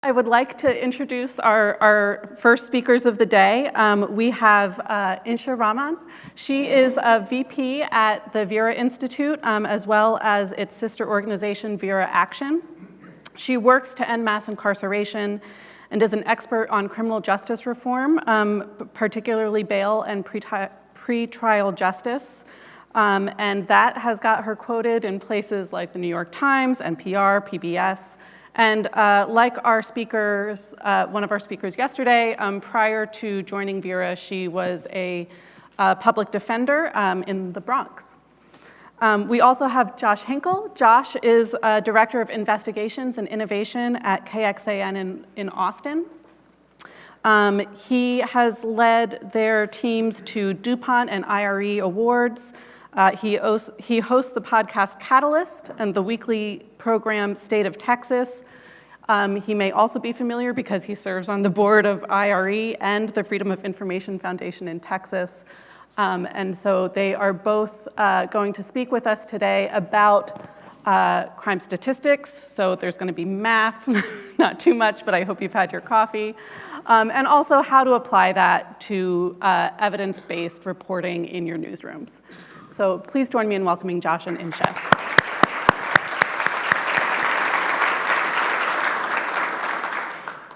I would like to introduce our first speakers of the day. We have Insha Rahman. She is a VP at the Vera Institute, as well as its sister organization, Vera Action. She works to end mass incarceration and is an expert on criminal justice reform, particularly bail and pretrial justice. And that has got her quoted in places like the New York Times, NPR, PBS. And like our speakers, one of our speakers yesterday, prior to joining Vera, she was a public defender in the Bronx. We also have Josh Hinkle. Josh is Director of Investigations and Innovation at KXAN in Austin. He has led their teams to DuPont and IRE awards. He hosts the podcast Catalyst and the weekly program State of Texas. He may also be familiar because he serves on the board of IRE and the Freedom of Information Foundation in Texas. And so they are both going to speak with us today about crime statistics. So there's going to be math, not too much, but I hope you've had your coffee. And also how to apply that to evidence-based reporting in your newsrooms. So please join me in welcoming Josh and Insha.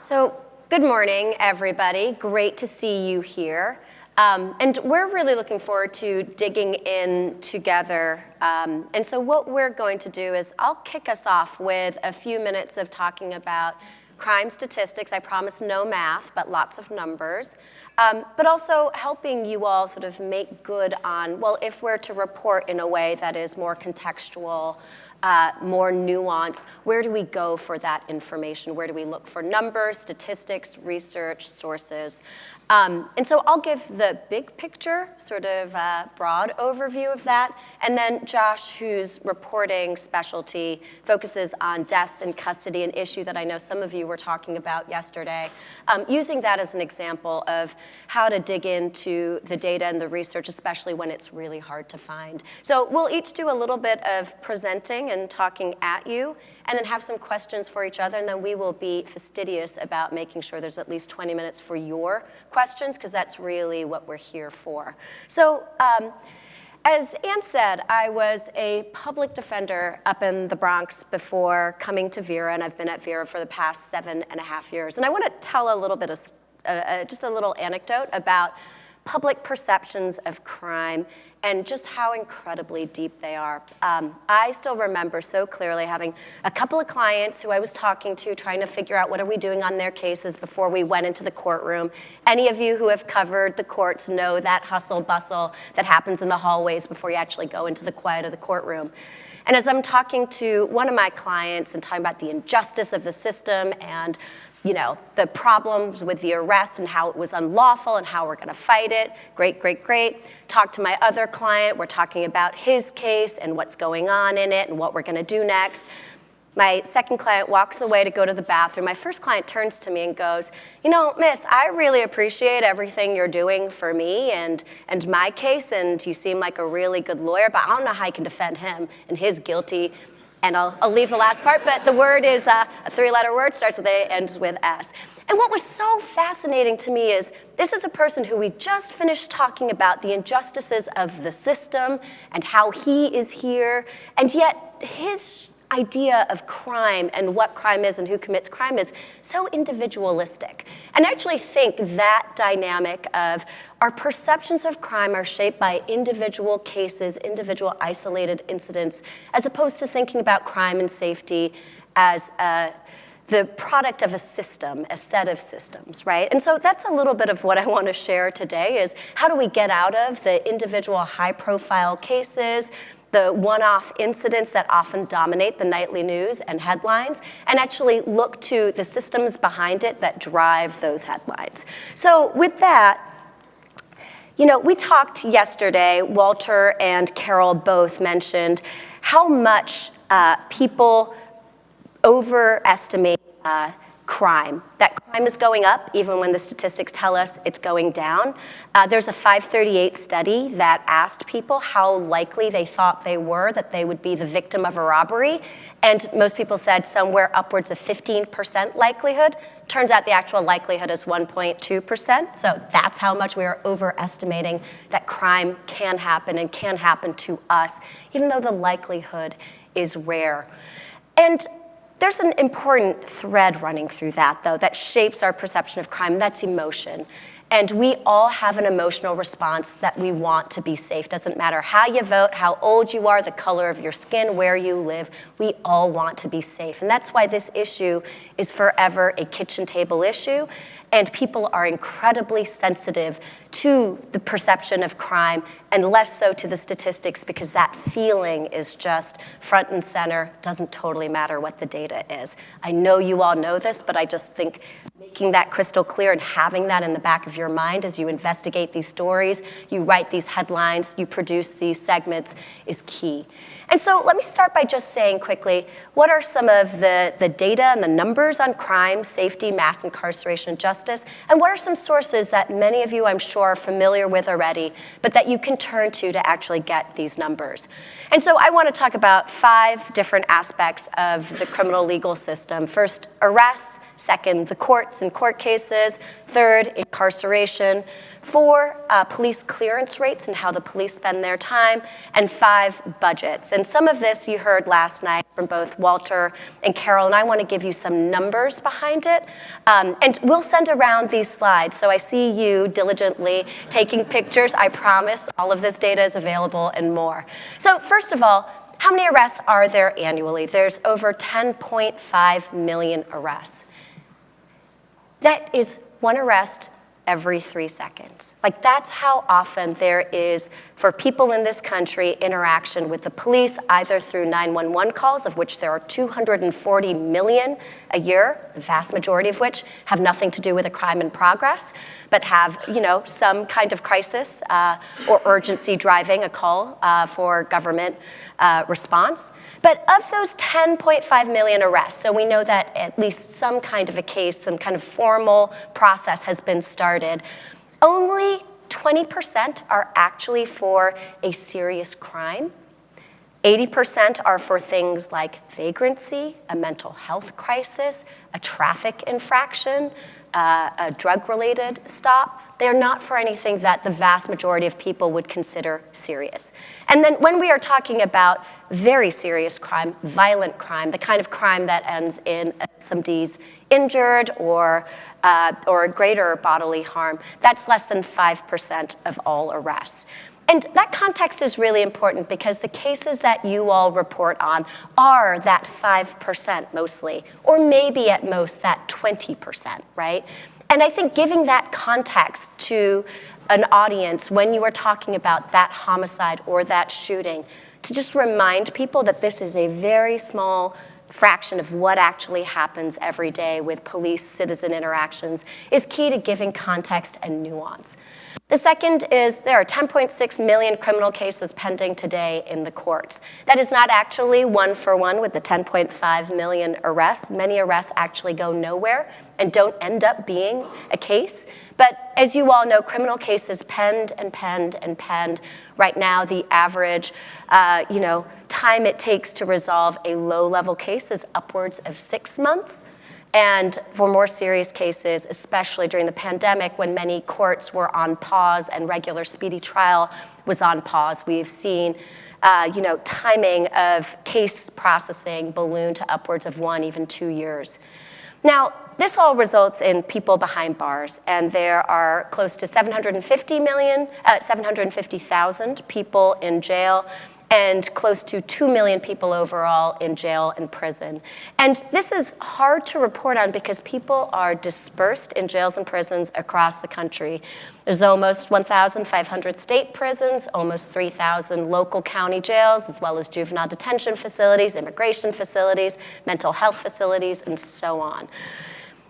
So good morning, everybody. Great to see you here. And we're really looking forward to digging in together. And so what we're going to do is I'll kick us off with a few minutes of talking about crime statistics. I promise no math, but lots of numbers. But also helping you all sort of make good on, well, if we're to report in a way that is more contextual, more nuanced, where do we go for that information? Where do we look for numbers, statistics, research, sources? And so I'll give the big picture, sort of broad overview of that. And then Josh, whose reporting specialty focuses on deaths in custody, an issue that I know some of you were talking about yesterday, using that as an example of how to dig into the data and the research, especially when it's really hard to find. So we'll each do a little bit of presenting and talking at you, and then have some questions for each other, and then we will be fastidious about making sure there's at least 20 minutes for your questions, because that's really what we're here for. So as Ann said, I was a public defender up in the Bronx before coming to Vera, and I've been at Vera for the past 7.5 years. And I want to tell a little bit of, just a little anecdote about public perceptions of crime and just how incredibly deep they are. I still remember so clearly having a couple of clients who I was talking to, trying to figure out what are we doing on their cases before we went into the courtroom. Any of you who have covered the courts know that hustle bustle that happens in the hallways before you actually go into the quiet of the courtroom. And as I'm talking to one of my clients and talking about the injustice of the system and the problems with the arrest and how it was unlawful and how we're going to fight it. Great. Talk to my other client. We're talking about his case and what's going on in it and what we're going to do next. My second client walks away to go to the bathroom. My first client turns to me and goes, miss, I really appreciate everything you're doing for me and my case, and you seem like a really good lawyer, but I don't know how I can defend him and his guilty. And I'll leave the last part, but the word is a three-letter word, starts with A, ends with S. And what was so fascinating to me is this is a person who we just finished talking about the injustices of the system and how he is here, and yet his idea of crime and what crime is and who commits crime is so individualistic. And I actually think that dynamic of our perceptions of crime are shaped by individual cases, individual isolated incidents, as opposed to thinking about crime and safety as the product of a system, a set of systems, right? And so that's a little bit of what I want to share today is how do we get out of the individual high-profile cases, the one-off incidents that often dominate the nightly news and headlines, and actually look to the systems behind it that drive those headlines. So with that, we talked yesterday, Walter and Carol both mentioned how much people overestimate crime. That crime is going up even when the statistics tell us it's going down. There's a 538 study that asked people how likely they thought they were that they would be the victim of a robbery, and most people said somewhere upwards of 15% likelihood. Turns out the actual likelihood is 1.2%, so that's how much we are overestimating that crime can happen and can happen to us, even though the likelihood is rare. And there's an important thread running through that, though, that shapes our perception of crime, and that's emotion. And we all have an emotional response that we want to be safe. Doesn't matter how you vote, how old you are, the color of your skin, where you live, we all want to be safe. And that's why this issue is forever a kitchen table issue, and people are incredibly sensitive to the perception of crime and less so to the statistics, because that feeling is just front and center. Doesn't totally matter what the data is. I know you all know this, but I just think making that crystal clear and having that in the back of your mind as you investigate these stories, you write these headlines, you produce these segments is key. And so let me start by just saying quickly, what are some of the data and the numbers on crime, safety, mass incarceration, and justice? And what are some sources that many of you, I'm sure, are familiar with already, but that you can turn to actually get these numbers? And so I want to talk about 5 different aspects of the criminal legal system. First, arrests. Second, the courts and court cases. Third, incarceration. 4, police clearance rates and how the police spend their time. And 5, budgets. And some of this you heard last night from both Walter and Carol, and I want to give you some numbers behind it. And we'll send around these slides. So I see you diligently taking pictures. I promise all of this data is available and more. So first of all, how many arrests are there annually? There's over 10.5 million arrests. That is 1 arrest every 3 seconds. Like, that's how often there is, for people in this country, interaction with the police, either through 911 calls, of which there are 240 million a year, the vast majority of which have nothing to do with a crime in progress, but have, some kind of crisis or urgency driving a call for government response. But of those 10.5 million arrests, so we know that at least some kind of a case, some kind of formal process has been started, only 20% are actually for a serious crime. 80% are for things like vagrancy, a mental health crisis, a traffic infraction, a drug-related stop. They're not for anything that the vast majority of people would consider serious. And then when we are talking about very serious crime, violent crime, the kind of crime that ends in somebody's injured or greater bodily harm, that's less than 5% of all arrests. And that context is really important because the cases that you all report on are that 5% mostly, or maybe at most that 20%, right? And I think giving that context to an audience when you are talking about that homicide or that shooting, to just remind people that this is a very small fraction of what actually happens every day with police-citizen interactions is key to giving context and nuance. The second is there are 10.6 million criminal cases pending today in the courts. That is not actually 1 for 1 with the 10.5 million arrests. Many arrests actually go nowhere and don't end up being a case. But as you all know, criminal cases pend and pend and pend. Right now, the average time it takes to resolve a low-level case is upwards of 6 months. And for more serious cases, especially during the pandemic when many courts were on pause and regular speedy trial was on pause, we've seen timing of case processing balloon to upwards of 1, even 2 years. Now, this all results in people behind bars, and there are close to 750,000 people in jail, and close to 2 million people overall in jail and prison. And this is hard to report on because people are dispersed in jails and prisons across the country. There's almost 1,500 state prisons, almost 3,000 local county jails, as well as juvenile detention facilities, immigration facilities, mental health facilities, and so on.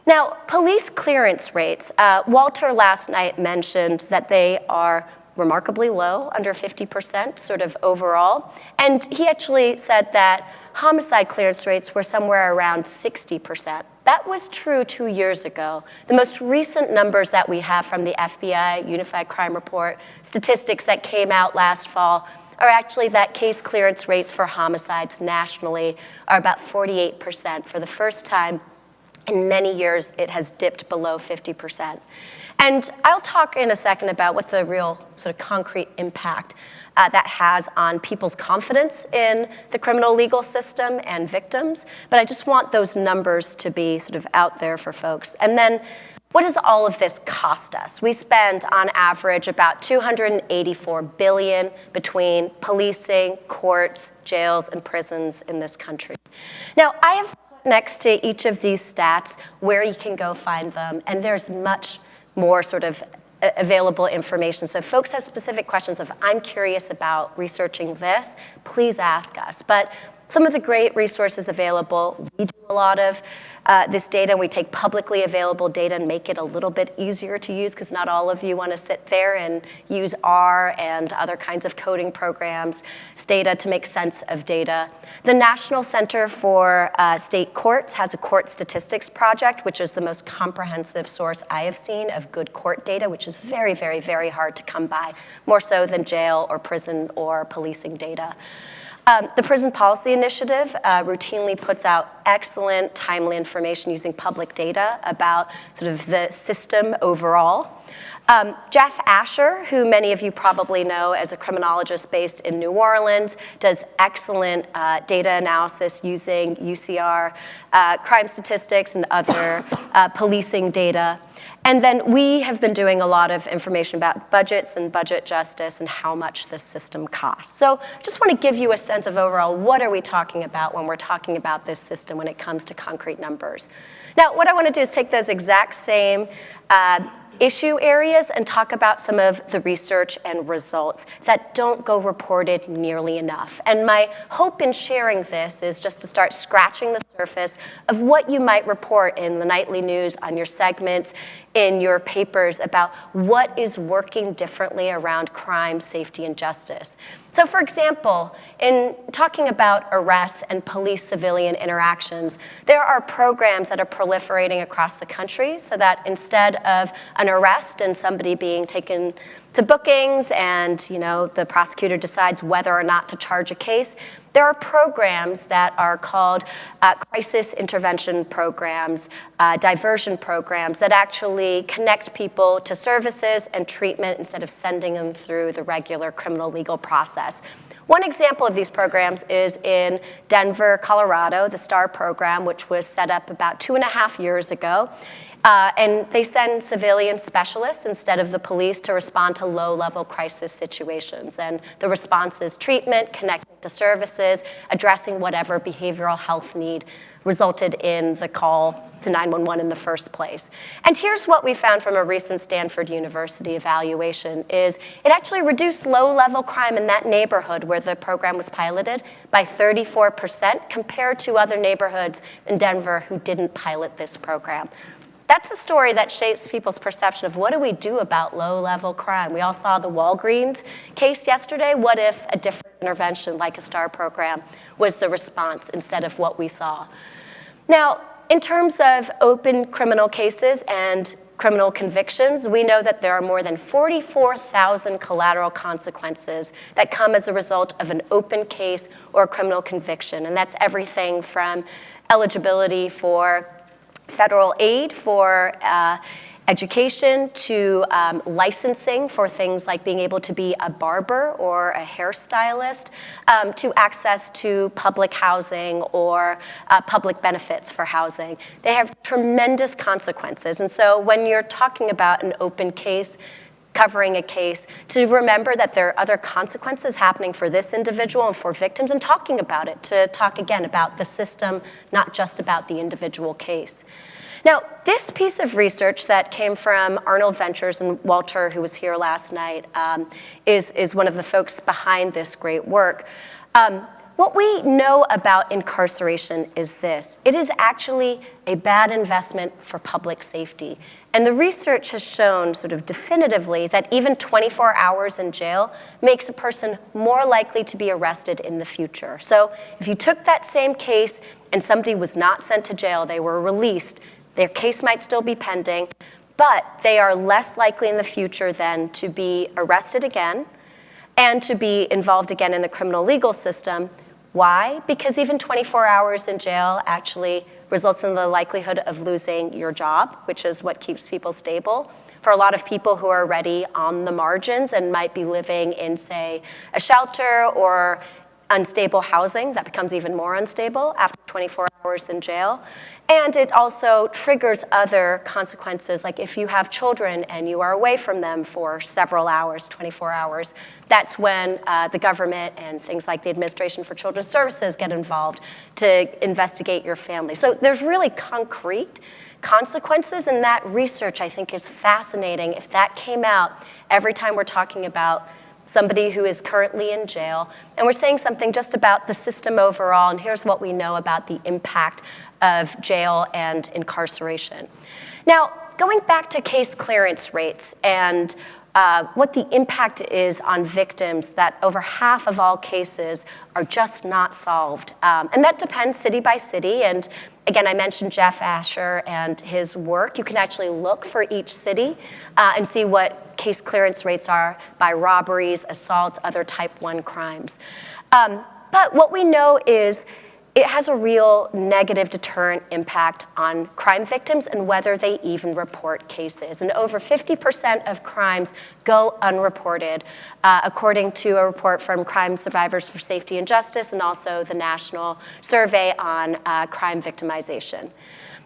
Now, police clearance rates, Walter last night mentioned that they are remarkably low, under 50% sort of overall. And he actually said that homicide clearance rates were somewhere around 60%. That was true 2 years ago. The most recent numbers that we have from the FBI Unified Crime Report statistics that came out last fall are actually that case clearance rates for homicides nationally are about 48%. For the first time in many years, it has dipped below 50%. And I'll talk in a second about what the real sort of concrete impact that has on people's confidence in the criminal legal system and victims. But I just want those numbers to be sort of out there for folks. And then what does all of this cost us? We spend on average about $284 billion between policing, courts, jails, and prisons in this country. Now, I have put next to each of these stats where you can go find them, and there's much more sort of available information. So if folks have specific questions of, I'm curious about researching this, please ask us. But some of the great resources available, we do a lot of this data. We take publicly available data and make it a little bit easier to use, because not all of you want to sit there and use R and other kinds of coding programs, data to make sense of data. The National Center for State Courts has a court statistics project, which is the most comprehensive source I have seen of good court data, which is very, very, very hard to come by, more so than jail or prison or policing data. The Prison Policy Initiative routinely puts out excellent, timely information using public data about sort of the system overall. Jeff Asher, who many of you probably know as a criminologist based in New Orleans, does excellent data analysis using UCR, crime statistics, and other policing data. And then we have been doing a lot of information about budgets and budget justice and how much this system costs. So just want to give you a sense of overall what are we talking about when we're talking about this system when it comes to concrete numbers. Now, what I want to do is take those exact same issue areas and talk about some of the research and results that don't go reported nearly enough. And my hope in sharing this is just to start scratching the surface of what you might report in the nightly news, on your segments, in your papers about what is working differently around crime, safety, and justice. So for example, in talking about arrests and police-civilian interactions, there are programs that are proliferating across the country so that instead of an arrest and somebody being taken to bookings and the prosecutor decides whether or not to charge a case, there are programs that are called crisis intervention programs, diversion programs that actually connect people to services and treatment instead of sending them through the regular criminal legal process. One example of these programs is in Denver, Colorado, the STAR program, which was set up about 2.5 years ago. And they send civilian specialists instead of the police to respond to low-level crisis situations. And the response is treatment, connecting to services, addressing whatever behavioral health need resulted in the call to 911 in the first place. And here's what we found from a recent Stanford University evaluation is it actually reduced low-level crime in that neighborhood where the program was piloted by 34% compared to other neighborhoods in Denver who didn't pilot this program. That's a story that shapes people's perception of what do we do about low-level crime. We all saw the Walgreens case yesterday. What if a different intervention like a STAR program was the response instead of what we saw? Now, in terms of open criminal cases and criminal convictions, we know that there are more than 44,000 collateral consequences that come as a result of an open case or a criminal conviction. And that's everything from eligibility for federal aid for education to licensing for things like being able to be a barber or a hairstylist, to access to public housing or public benefits for housing. They have tremendous consequences. And so when you're talking about an open case, covering a case, to remember that there are other consequences happening for this individual and for victims, and talking about it, to talk again about the system, not just about the individual case. Now, this piece of research that came from Arnold Ventures and Walter, who was here last night, is one of the folks behind this great work. What we know about incarceration is this. It is actually a bad investment for public safety. And the research has shown sort of definitively that even 24 hours in jail makes a person more likely to be arrested in the future. So if you took that same case and somebody was not sent to jail, they were released, their case might still be pending, but they are less likely in the future then to be arrested again and to be involved again in the criminal legal system. Why? Because even 24 hours in jail actually results in the likelihood of losing your job, which is what keeps people stable. For a lot of people who are already on the margins and might be living in, say, a shelter or unstable housing, that becomes even more unstable after 24 hours in jail. And it also triggers other consequences, like if you have children and you are away from them for several hours, 24 hours, that's when the government and things like the Administration for Children's Services get involved to investigate your family. So there's really concrete consequences, and that research I think is fascinating. If that came out every time we're talking about somebody who is currently in jail, and we're saying something just about the system overall, and here's what we know about the impact of jail and incarceration. Now, going back to case clearance rates and what the impact is on victims, that over half of all cases are just not solved. And that depends city by city. And again, I mentioned Jeff Asher and his work. You can actually look for each city and see what case clearance rates are by robberies, assaults, other type 1 crimes. But what we know is it has a real negative deterrent impact on crime victims and whether they even report cases. And over 50% of crimes go unreported, according to a report from Crime Survivors for Safety and Justice and also the National Survey on Crime Victimization.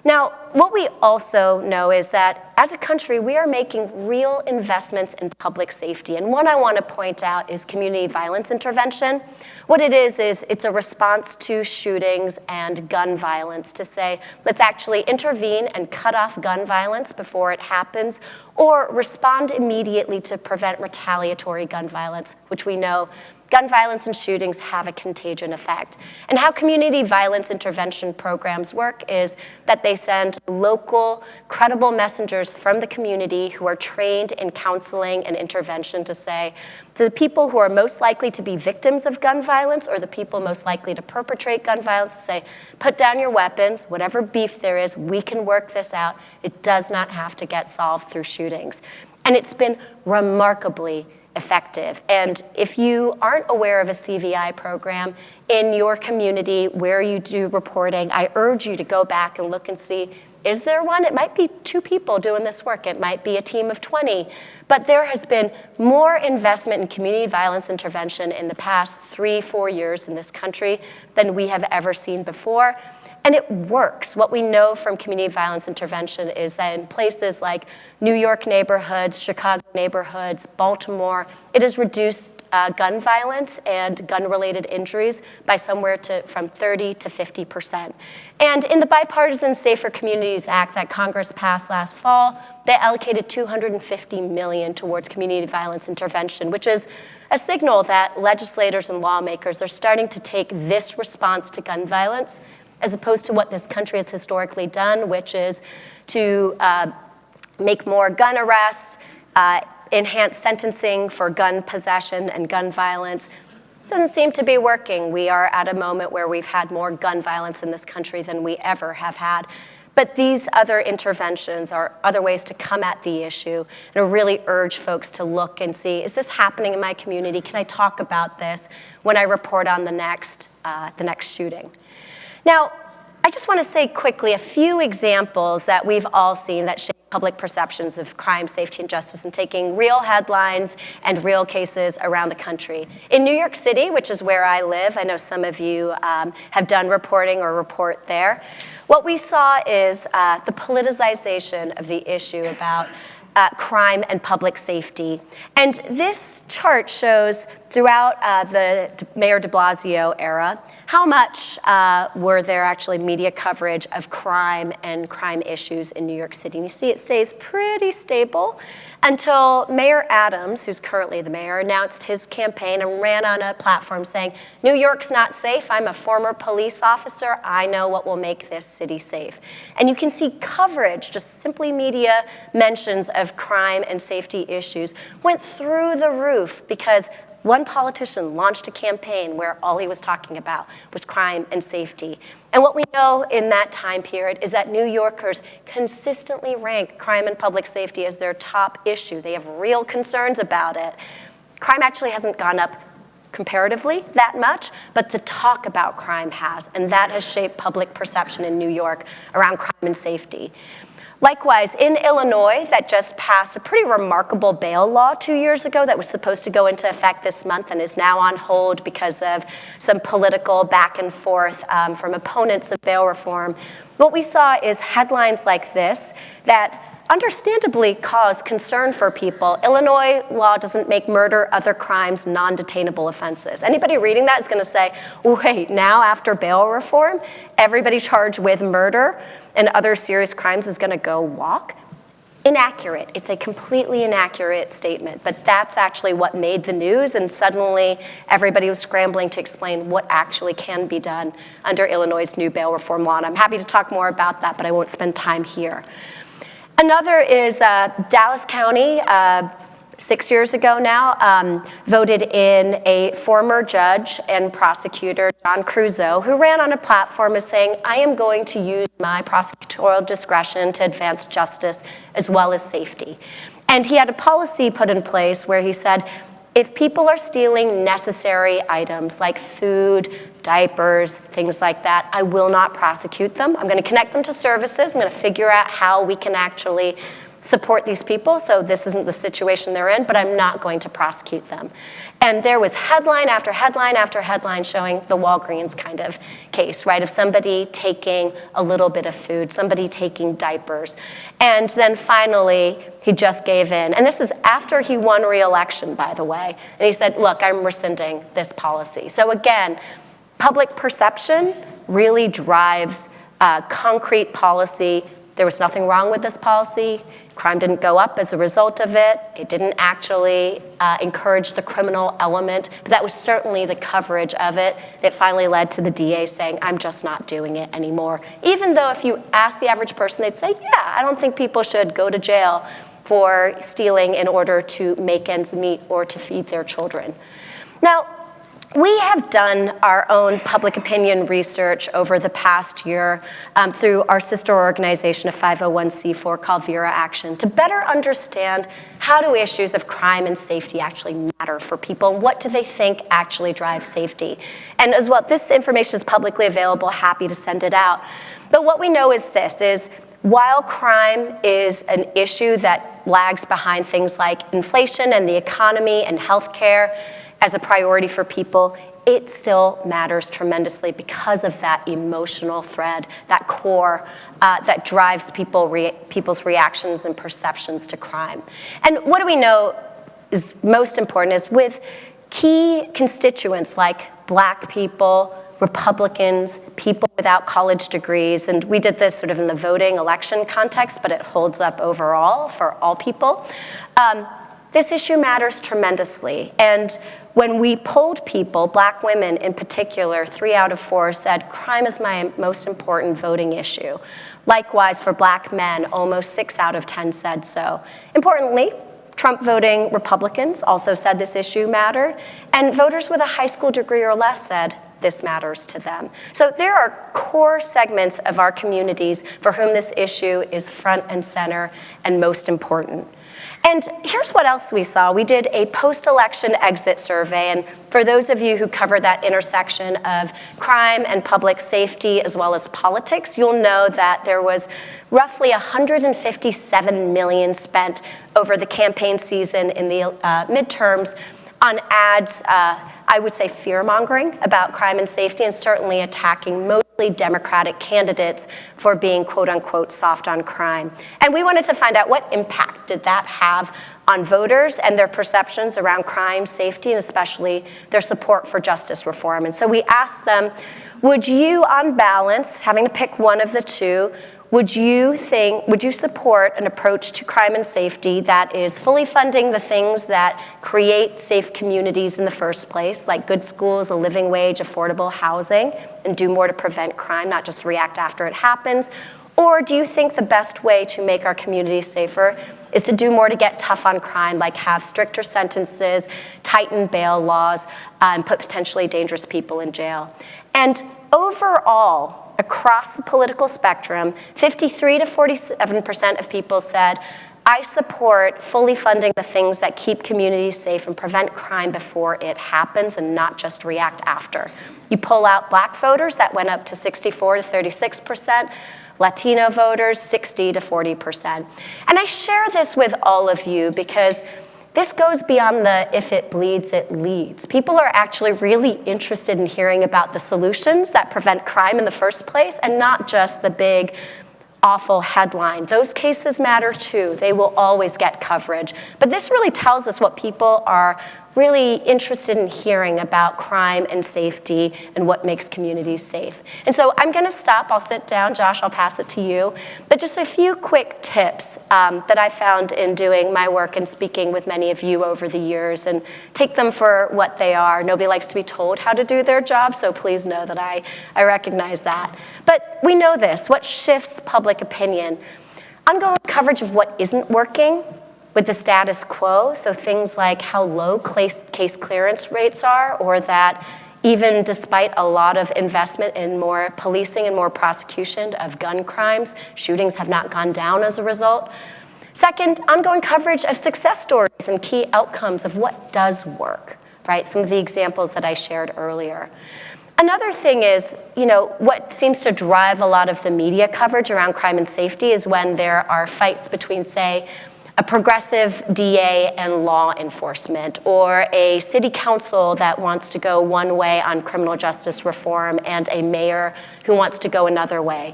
Now, what we also know is that as a country, we are making real investments in public safety. And one I want to point out is community violence intervention. What it is it's a response to shootings and gun violence to say, let's actually intervene and cut off gun violence before it happens, or respond immediately to prevent retaliatory gun violence, which we know gun violence and shootings have a contagion effect. And how community violence intervention programs work is that they send local, credible messengers from the community who are trained in counseling and intervention to say, to the people who are most likely to be victims of gun violence or the people most likely to perpetrate gun violence, to say, put down your weapons, whatever beef there is, we can work this out. It does not have to get solved through shootings. And it's been remarkably effective. And if you aren't aware of a CVI program in your community where you do reporting, I urge you to go back and look and see, is there one? It might be 2 people doing this work. It might be a team of 20. But there has been more investment in community violence intervention in the past 3-4 years in this country than we have ever seen before. And it works. What we know from community violence intervention is that in places like New York neighborhoods, Chicago neighborhoods, Baltimore, it has reduced gun violence and gun-related injuries by somewhere from 30 to 50%. And in the Bipartisan Safer Communities Act that Congress passed last fall, they allocated $250 million towards community violence intervention, which is a signal that legislators and lawmakers are starting to take this response to gun violence as opposed to what this country has historically done, which is to make more gun arrests, enhance sentencing for gun possession and gun violence. Doesn't seem to be working. We are at a moment where we've had more gun violence in this country than we ever have had. But these other interventions are other ways to come at the issue, and I really urge folks to look and see, is this happening in my community? Can I talk about this when I report on the next shooting? Now, I just want to say quickly a few examples that we've all seen that shape public perceptions of crime, safety, and justice, and taking real headlines and real cases around the country. In New York City, which is where I live, I know some of you have done reporting or report there, what we saw is the politicization of the issue about crime and public safety. And this chart shows throughout the Mayor de Blasio era, how much were there actually media coverage of crime and crime issues in New York City? And you see it stays pretty stable until Mayor Adams, who's currently the mayor, announced his campaign and ran on a platform saying, New York's not safe. I'm a former police officer. I know what will make this city safe. And you can see coverage, just simply media mentions of crime and safety issues, went through the roof because one politician launched a campaign where all he was talking about was crime and safety. And what we know in that time period is that New Yorkers consistently rank crime and public safety as their top issue. They have real concerns about it. Crime actually hasn't gone up comparatively that much, but the talk about crime has, and that has shaped public perception in New York around crime and safety. Likewise, in Illinois, that just passed a pretty remarkable bail law 2 years ago that was supposed to go into effect this month and is now on hold because of some political back and forth from opponents of bail reform. What we saw is headlines like this that understandably cause concern for people. Illinois law doesn't make murder, other crimes, non-detainable offenses. Anybody reading that is going to say, wait, now after bail reform, everybody charged with murder and other serious crimes is going to go walk? Inaccurate. It's a completely inaccurate statement, but that's actually what made the news, and suddenly everybody was scrambling to explain what actually can be done under Illinois' new bail reform law, and I'm happy to talk more about that, but I won't spend time here. Another is Dallas County, 6 years ago now, voted in a former judge and prosecutor, John Crusoe, who ran on a platform as saying, I am going to use my prosecutorial discretion to advance justice as well as safety. And he had a policy put in place where he said, if people are stealing necessary items like food, diapers, things like that, I will not prosecute them. I'm going to connect them to services. I'm going to figure out how we can actually support these people, so this isn't the situation they're in, but I'm not going to prosecute them. And there was headline after headline after headline showing the Walgreens kind of case, right, of somebody taking a little bit of food, somebody taking diapers. And then finally, he just gave in. And this is after he won re-election, by the way. And he said, look, I'm rescinding this policy. So again, public perception really drives concrete policy. There was nothing wrong with this policy. Crime didn't go up as a result of it. It didn't actually encourage the criminal element, but that was certainly the coverage of it that finally led to the DA saying, I'm just not doing it anymore. Even though if you ask the average person, they'd say, yeah, I don't think people should go to jail for stealing in order to make ends meet or to feed their children. Now, we have done our own public opinion research over the past year through our sister organization, a 501c4 called Vera Action, to better understand how do issues of crime and safety actually matter for people, and what do they think actually drives safety. And as well, this information is publicly available, happy to send it out. But what we know is this, is while crime is an issue that lags behind things like inflation and the economy and healthcare, as a priority for people, it still matters tremendously because of that emotional thread, that core that drives people's reactions and perceptions to crime. And what do we know is most important is with key constituents like Black people, Republicans, people without college degrees, and we did this sort of in the voting election context, but it holds up overall for all people. This issue matters tremendously. And when we polled people, Black women in particular, 3 out of 4 said, crime is my most important voting issue. Likewise, for Black men, almost 6 out of 10 said so. Importantly, Trump voting Republicans also said this issue mattered, and voters with a high school degree or less said this matters to them. So there are core segments of our communities for whom this issue is front and center and most important. And here's what else we saw. We did a post-election exit survey, and for those of you who cover that intersection of crime and public safety as well as politics, you'll know that there was roughly $157 million spent over the campaign season in the midterms on ads, I would say fear-mongering about crime and safety, and certainly attacking mostly Democratic candidates for being quote-unquote soft on crime. And we wanted to find out what impact did that have on voters and their perceptions around crime, safety, and especially their support for justice reform. And so we asked them, would you, on balance, having to pick one of the two, would you support an approach to crime and safety that is fully funding the things that create safe communities in the first place, like good schools, a living wage, affordable housing, and do more to prevent crime, not just react after it happens? Or do you think the best way to make our communities safer is to do more to get tough on crime, like have stricter sentences, tighten bail laws, and put potentially dangerous people in jail? And overall, across the political spectrum, 53 to 47% of people said, I support fully funding the things that keep communities safe and prevent crime before it happens and not just react after. You pull out Black voters, that went up to 64 to 36%, Latino voters, 60 to 40%. And I share this with all of you because this goes beyond the if it bleeds, it leads. People are actually really interested in hearing about the solutions that prevent crime in the first place and not just the big, awful headline. Those cases matter too. They will always get coverage. But this really tells us what people are really interested in hearing about crime and safety and what makes communities safe. And so I'm gonna stop, I'll sit down. Josh, I'll pass it to you. But just a few quick tips that I found in doing my work and speaking with many of you over the years, and take them for what they are. Nobody likes to be told how to do their job, so please know that I recognize that. But we know this, what shifts public opinion? Ongoing coverage of what isn't working with the status quo, so things like how low case clearance rates are, or that even despite a lot of investment in more policing and more prosecution of gun crimes, shootings have not gone down as a result. Second, ongoing coverage of success stories and key outcomes of what does work, right? Some of the examples that I shared earlier. Another thing is, what seems to drive a lot of the media coverage around crime and safety is when there are fights between, say, a progressive DA and law enforcement, or a city council that wants to go one way on criminal justice reform and a mayor who wants to go another way.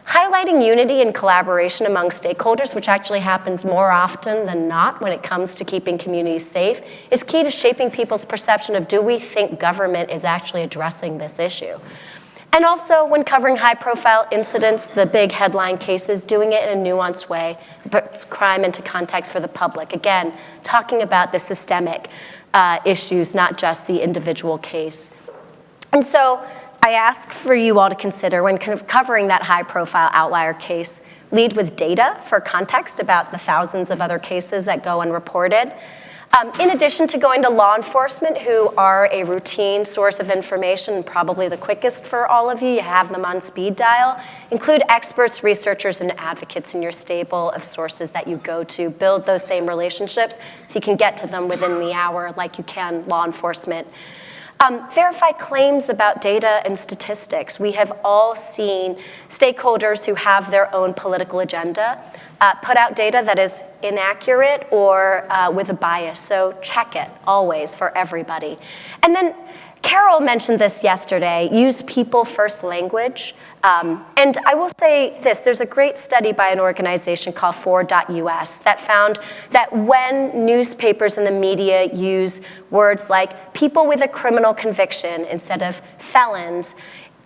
Highlighting unity and collaboration among stakeholders, which actually happens more often than not when it comes to keeping communities safe, is key to shaping people's perception of, do we think government is actually addressing this issue? And also, when covering high-profile incidents, the big headline cases, doing it in a nuanced way, puts crime into context for the public. Again, talking about the systemic issues, not just the individual case. And so I ask for you all to consider, when kind of covering that high-profile outlier case, lead with data for context about the thousands of other cases that go unreported. In addition to going to law enforcement, who are a routine source of information, and probably the quickest for all of you, you have them on speed dial, include experts, researchers, and advocates in your stable of sources that you go to. Build those same relationships so you can get to them within the hour like you can law enforcement. Verify claims about data and statistics. We have all seen stakeholders who have their own political agenda put out data that is inaccurate or with a bias, so check it always for everybody. And then Carol mentioned this yesterday, use people-first language. And I will say this, there's a great study by an organization called For.us that found that when newspapers and the media use words like people with a criminal conviction instead of felons,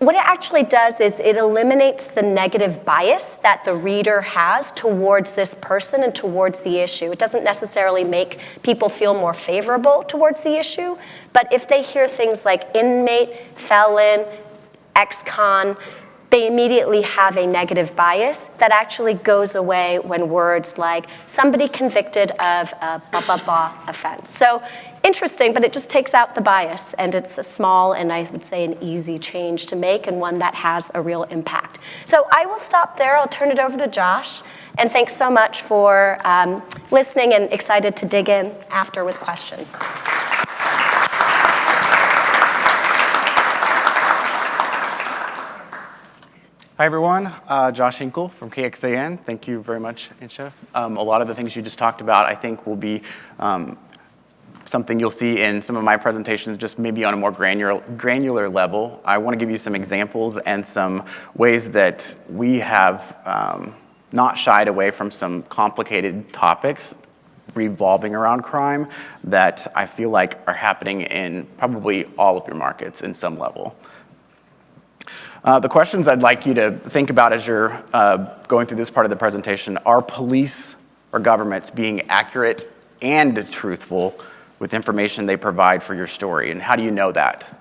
what it actually does is it eliminates the negative bias that the reader has towards this person and towards the issue. It doesn't necessarily make people feel more favorable towards the issue, but if they hear things like inmate, felon, ex-con, they immediately have a negative bias that actually goes away when words like somebody convicted of a blah, blah, blah offense. So interesting, but it just takes out the bias, and it's a small and I would say an easy change to make, and one that has a real impact. So I will stop there. I'll turn it over to Josh, and thanks so much for listening, and excited to dig in after with questions. Hi everyone, Josh Hinkle from KXAN. Thank you very much, Insha. A lot of the things you just talked about I think will be something you'll see in some of my presentations, just maybe on a more granular level. I want to give you some examples and some ways that we have not shied away from some complicated topics revolving around crime that I feel like are happening in probably all of your markets in some level. The questions I'd like you to think about as you're going through this part of the presentation: are police or governments being accurate and truthful with information they provide for your story, and how do you know that?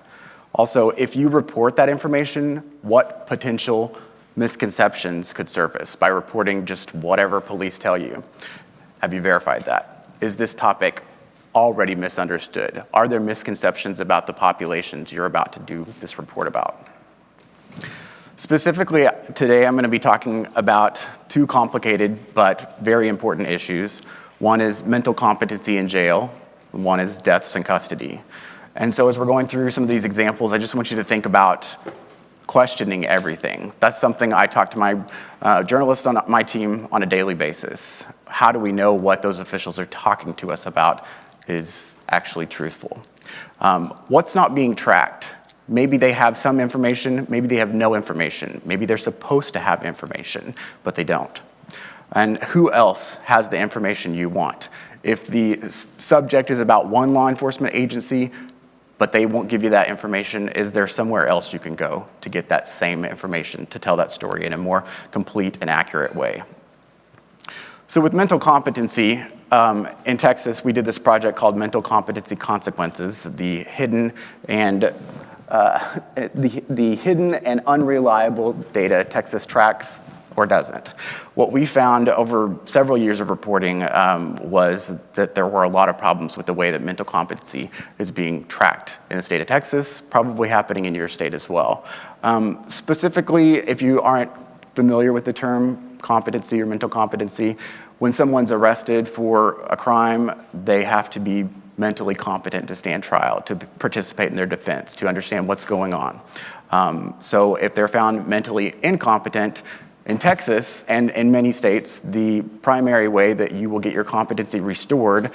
Also, if you report that information, what potential misconceptions could surface by reporting just whatever police tell you? Have you verified that? Is this topic already misunderstood? Are there misconceptions about the populations you're about to do this report about? Specifically, today I'm going to be talking about two complicated but very important issues. One is mental competency in jail, and one is deaths in custody. And so as we're going through some of these examples, I just want you to think about questioning everything. That's something I talk to my journalists on my team on a daily basis. How do we know what those officials are talking to us about is actually truthful? What's not being tracked? Maybe they have some information, maybe they have no information. Maybe they're supposed to have information, but they don't. And who else has the information you want? If the subject is about one law enforcement agency, but they won't give you that information, is there somewhere else you can go to get that same information to tell that story in a more complete and accurate way? So with mental competency, in Texas, we did this project called Mental Competency Consequences, the hidden and unreliable data Texas tracks or doesn't. What we found over several years of reporting was that there were a lot of problems with the way that mental competency is being tracked in the state of Texas, probably happening in your state as well. Specifically, if you aren't familiar with the term competency or mental competency, when someone's arrested for a crime, they have to be mentally competent to stand trial, to participate in their defense, to understand what's going on. So if they're found mentally incompetent, in Texas and in many states, the primary way that you will get your competency restored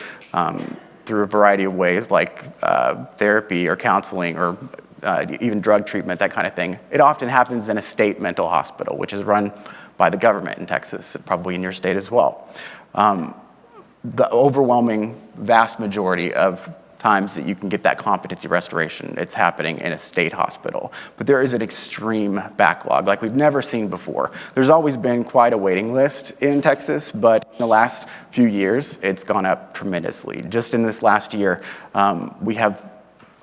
through a variety of ways, like therapy or counseling or even drug treatment, that kind of thing, it often happens in a state mental hospital, which is run by the government in Texas, probably in your state as well. The overwhelming vast majority of times that you can get that competency restoration, it's happening in a state hospital. But there is an extreme backlog like we've never seen before. There's always been quite a waiting list in Texas, but in the last few years, it's gone up tremendously. Just in this last year, we have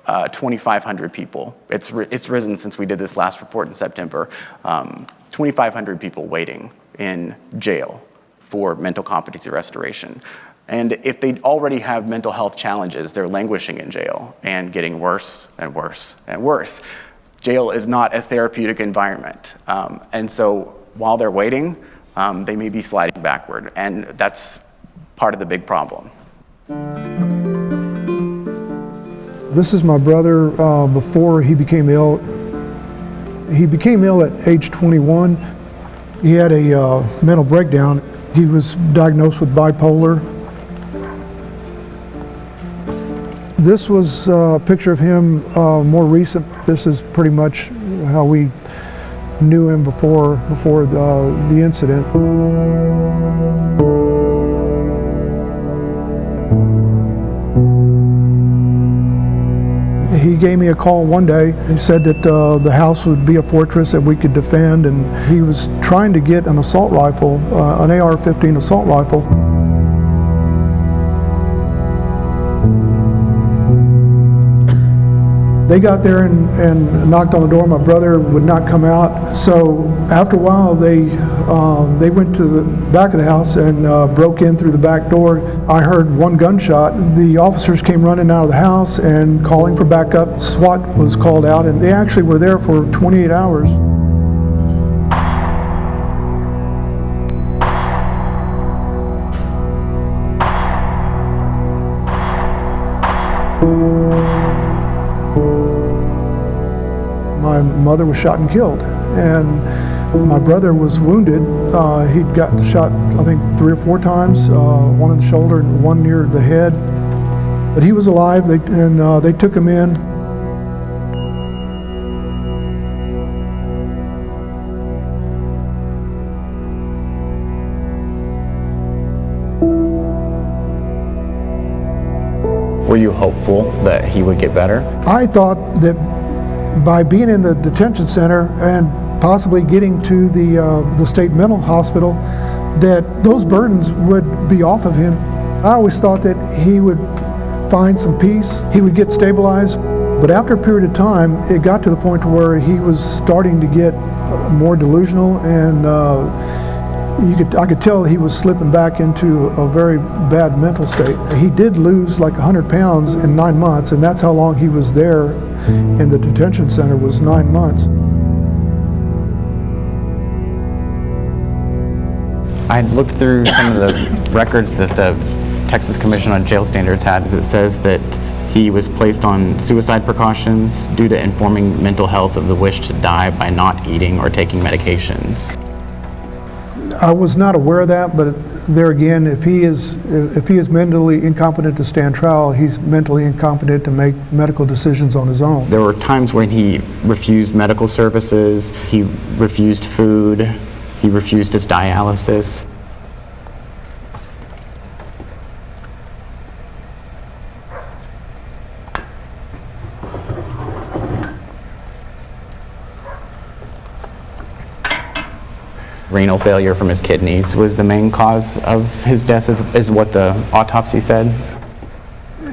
2,500 people. It's risen since we did this last report in September. 2,500 people waiting in jail for mental competency restoration. And if they already have mental health challenges, they're languishing in jail and getting worse and worse and worse. Jail is not a therapeutic environment. And so while they're waiting, they may be sliding backward. And that's part of the big problem. This is my brother before he became ill. He became ill at age 21. He had a mental breakdown. He was diagnosed with bipolar. This was a picture of him more recent. This is pretty much how we knew him before the incident. He gave me a call one day. He said that the house would be a fortress that we could defend, and he was trying to get an assault rifle, an AR-15 assault rifle. They got there and knocked on the door. My brother would not come out. So after a while, they went to the back of the house and broke in through the back door. I heard one gunshot. The officers came running out of the house and calling for backup. SWAT was called out, and they actually were there for 28 hours. My mother was shot and killed, and my brother was wounded. He'd got shot, I think, 3 or 4 times, one in the shoulder and one near the head. But he was alive, and they took him in. Were you hopeful that he would get better? I thought that by being in the detention center and possibly getting to the state mental hospital, that those burdens would be off of him. I always thought that he would find some peace, he would get stabilized, but after a period of time, it got to the point where he was starting to get more delusional, and I could tell he was slipping back into a very bad mental state. He did lose like 100 pounds in 9 months, and that's how long he was there in the detention center, was 9 months. I looked through some of the records that the Texas Commission on Jail Standards had. As it says that he was placed on suicide precautions due to informing mental health of the wish to die by not eating or taking medications. I was not aware of that, but there again, if he is mentally incompetent to stand trial, he's mentally incompetent to make medical decisions on his own. There were times when he refused medical services, he refused food, he refused his dialysis. Renal failure from his kidneys was the main cause of his death, is what the autopsy said.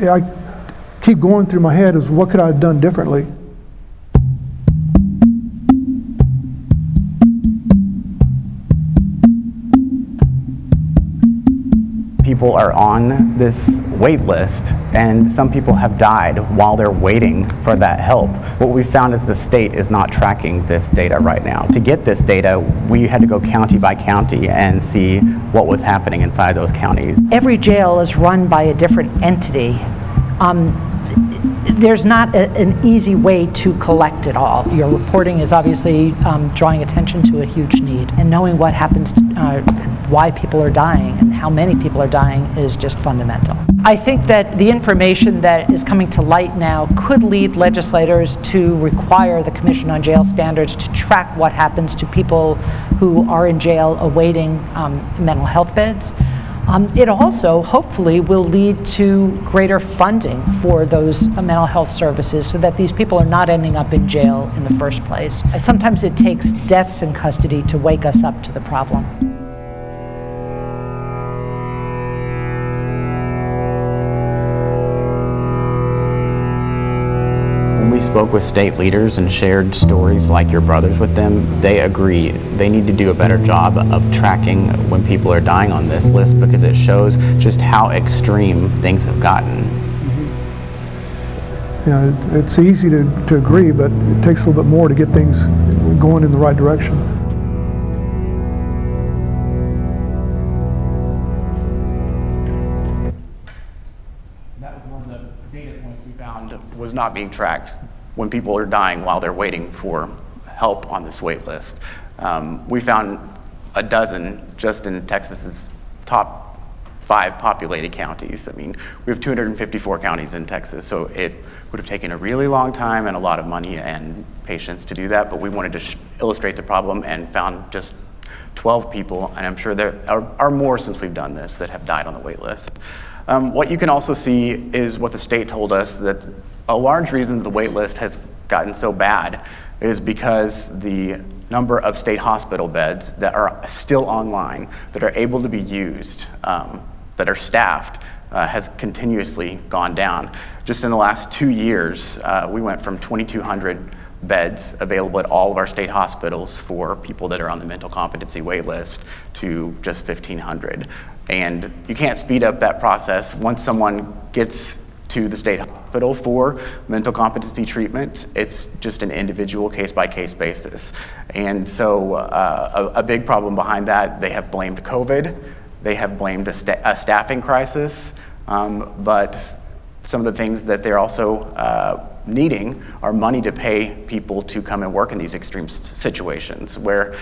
I keep going through my head is what could I have done differently? People are on this wait list, and some people have died while they're waiting for that help. What we found is the state is not tracking this data right now. To get this data, we had to go county by county and see what was happening inside those counties. Every jail is run by a different entity. There's not an easy way to collect it all. Your reporting is obviously drawing attention to a huge need, and knowing what happens, why people are dying and how many people are dying is just fundamental. I think that the information that is coming to light now could lead legislators to require the Commission on Jail Standards to track what happens to people who are in jail awaiting mental health beds. It also hopefully will lead to greater funding for those mental health services so that these people are not ending up in jail in the first place. Sometimes it takes deaths in custody to wake us up to the problem. When we spoke with state leaders and shared stories like your brothers with them, they agree they need to do a better job of tracking when people are dying on this list, because it shows just how extreme things have gotten. You know, it's easy to agree, but it takes a little bit more to get things going in the right direction. That was one of the data points we found was not being tracked when people are dying while they're waiting for help on this wait list. We found a dozen just in Texas's top 5 populated counties. I mean, we have 254 counties in Texas, so it would have taken a really long time and a lot of money and patience to do that, but we wanted to illustrate the problem and found just 12 people, and I'm sure there are more since we've done this, that have died on the wait list. What you can also see is what the state told us, that a large reason the wait list has gotten so bad is because the number of state hospital beds that are still online, that are able to be used, that are staffed, has continuously gone down. Just in the last 2 years, we went from 2,200 beds available at all of our state hospitals for people that are on the mental competency wait list to just 1,500. And you can't speed up that process. Once someone gets to the state hospital for mental competency treatment, it's just an individual case-by-case basis. And so a big problem behind that, they have blamed COVID, they have blamed a staffing crisis, but some of the things that they're also needing are money to pay people to come and work in these extreme situations where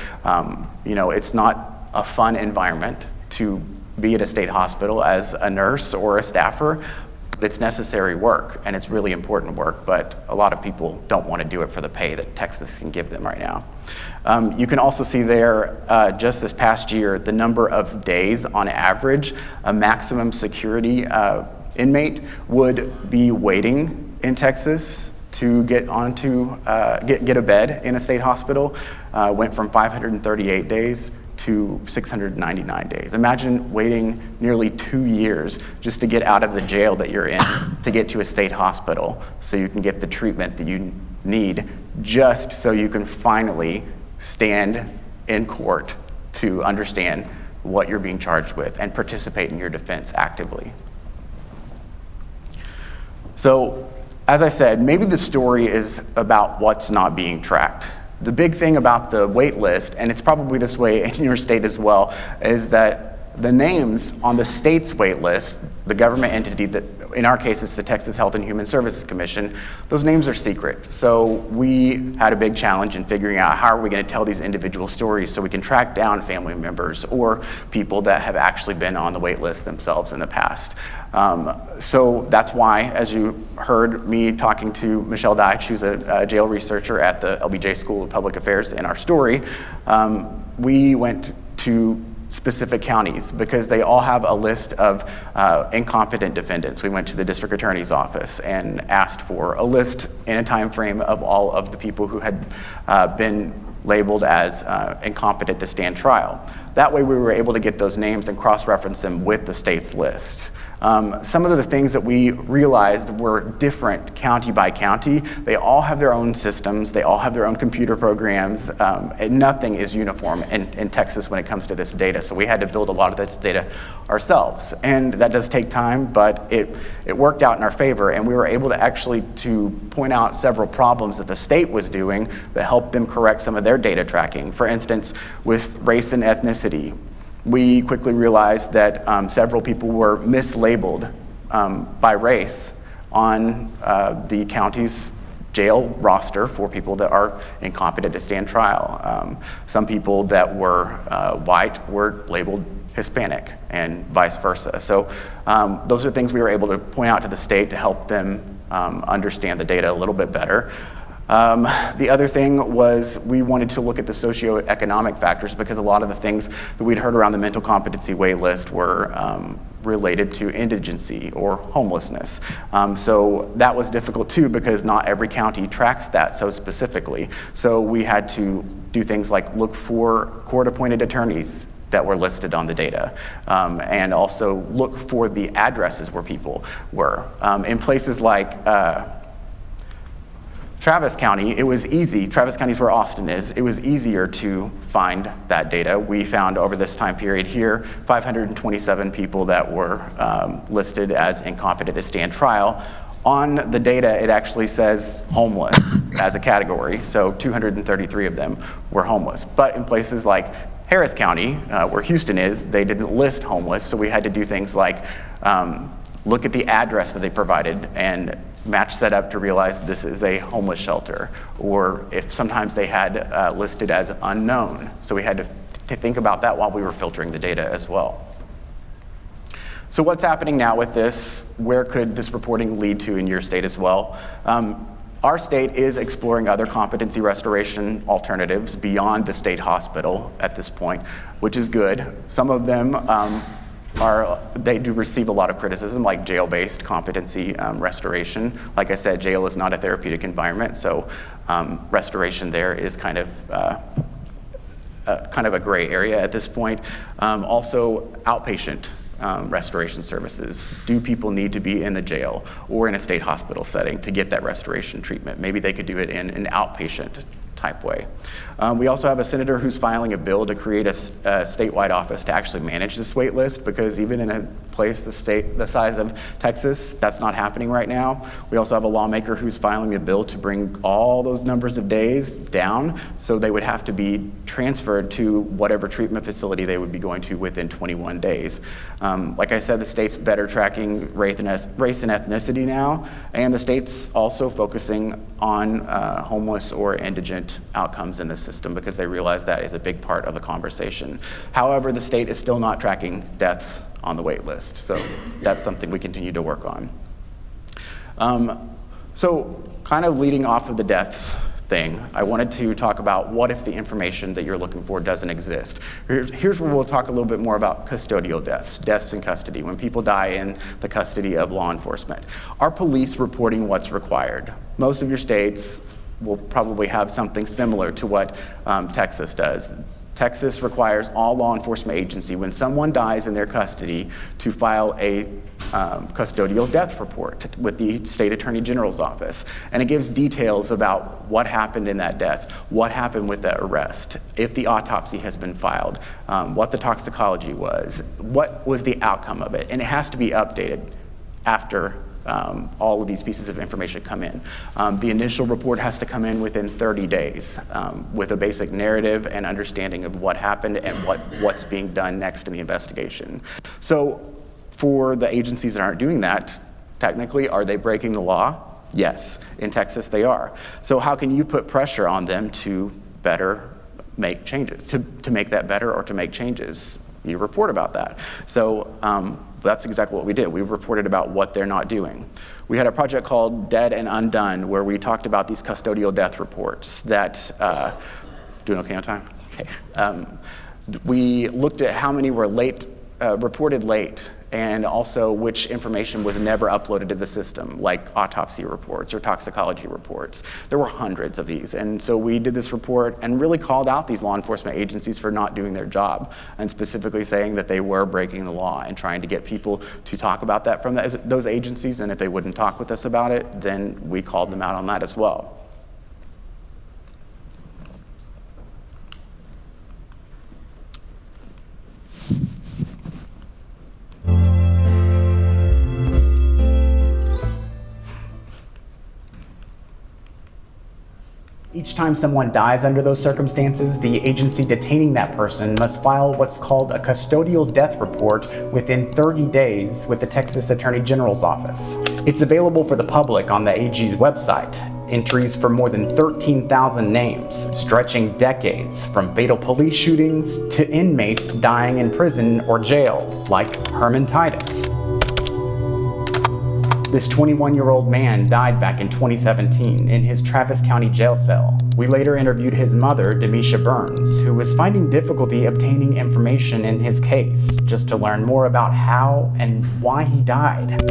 it's not a fun environment to be at a state hospital as a nurse or a staffer. It's necessary work, and it's really important work, but a lot of people don't want to do it for the pay that Texas can give them right now. You can also see there, just this past year, the number of days on average a maximum security inmate would be waiting in Texas to get get a bed in a state hospital went from 538 days to 699 days. Imagine waiting nearly 2 years just to get out of the jail that you're in to get to a state hospital so you can get the treatment that you need, just so you can finally stand in court to understand what you're being charged with and participate in your defense actively. So, as I said, maybe the story is about what's not being tracked. The big thing about the wait list, and it's probably this way in your state as well, is that the names on the state's wait list, the government entity that, in our case, is the Texas Health and Human Services Commission, those names are secret. So we had a big challenge in figuring out how are we going to tell these individual stories so we can track down family members or people that have actually been on the wait list themselves in the past. So that's why, as you heard me talking to Michelle Deitch, who's a jail researcher at the LBJ School of Public Affairs in our story, we went to specific counties because they all have a list of incompetent defendants. We went to the district attorney's office and asked for a list in a time frame of all of the people who had been labeled as incompetent to stand trial. That way we were able to get those names and cross-reference them with the state's list. Some of the things that we realized were different county by county. They all have their own systems, they all have their own computer programs, and nothing is uniform in Texas when it comes to this data. So we had to build a lot of this data ourselves. And that does take time, but it worked out in our favor, and we were able to actually point out several problems that the state was doing that helped them correct some of their data tracking. For instance, with race and ethnicity. We quickly realized that several people were mislabeled by race on the county's jail roster for people that are incompetent to stand trial. Some people that were white were labeled Hispanic and vice versa. So those are things we were able to point out to the state to help them understand the data a little bit better. The other thing was we wanted to look at the socioeconomic factors because a lot of the things that we'd heard around the mental competency wait list were related to indigency or homelessness. So that was difficult too because not every county tracks that so specifically. So we had to do things like look for court-appointed attorneys that were listed on the data, and also look for the addresses where people were. In places like Travis County, it was easy. Travis County is where Austin is. It was easier to find that data. We found over this time period here, 527 people that were listed as incompetent to stand trial. On the data, it actually says homeless as a category, so 233 of them were homeless. But in places like Harris County, where Houston is, they didn't list homeless, so we had to do things like look at the address that they provided and match that up to realize this is a homeless shelter, or if sometimes they had listed as unknown. So we had to think about that while we were filtering the data as well. So what's happening now with this? Where could this reporting lead to in your state as well? Our state is exploring other competency restoration alternatives beyond the state hospital at this point, which is good. Some of them they do receive a lot of criticism, like jail-based competency restoration. Like I said, jail is not a therapeutic environment, so restoration there is kind of a gray area at this point. Also, outpatient restoration services. Do people need to be in the jail or in a state hospital setting to get that restoration treatment? Maybe they could do it in an outpatient type way. We also have a senator who's filing a bill to create a statewide office to actually manage this wait list, because even in a place the size of Texas, that's not happening right now. We also have a lawmaker who's filing a bill to bring all those numbers of days down, so they would have to be transferred to whatever treatment facility they would be going to within 21 days. Like I said, the state's better tracking race and ethnicity now, and the state's also focusing on homeless or indigent outcomes in the system because they realize that is a big part of the conversation. However, the state is still not tracking deaths on the wait list, so that's something we continue to work on. So kind of leading off of the deaths thing, I wanted to talk about what if the information that you're looking for doesn't exist. Here's where we'll talk a little bit more about custodial deaths, deaths in custody, when people die in the custody of law enforcement. Are police reporting what's required? Most of your states will probably have something similar to what Texas does. Texas requires all law enforcement agency, when someone dies in their custody, to file a custodial death report with the state attorney general's office. And it gives details about what happened in that death, what happened with that arrest, if the autopsy has been filed, what the toxicology was, what was the outcome of it. And it has to be updated after all of these pieces of information come in. The initial report has to come in within 30 days with a basic narrative and understanding of what happened and what's being done next in the investigation. So for the agencies that aren't doing that, technically, are they breaking the law? Yes, in Texas they are. So how can you put pressure on them to better make changes, to make that better or to make changes? You report about that. So that's exactly what we did. We reported about what they're not doing. We had a project called Dead and Undone, where we talked about these custodial death reports that, doing okay on time? Okay. We looked at how many were late, reported late, and also which information was never uploaded to the system, like autopsy reports or toxicology reports. There were hundreds of these, and so we did this report and really called out these law enforcement agencies for not doing their job, and specifically saying that they were breaking the law and trying to get people to talk about that from those agencies, and if they wouldn't talk with us about it, then we called them out on that as well. Each time someone dies under those circumstances, the agency detaining that person must file what's called a custodial death report within 30 days with the Texas Attorney General's office. It's available for the public on the AG's website. Entries for more than 13,000 names, stretching decades from fatal police shootings to inmates dying in prison or jail, like Herman Titus. This 21-year-old man died back in 2017 in his Travis County jail cell. We later interviewed his mother, Demisha Burns, who was finding difficulty obtaining information in his case, just to learn more about how and why he died.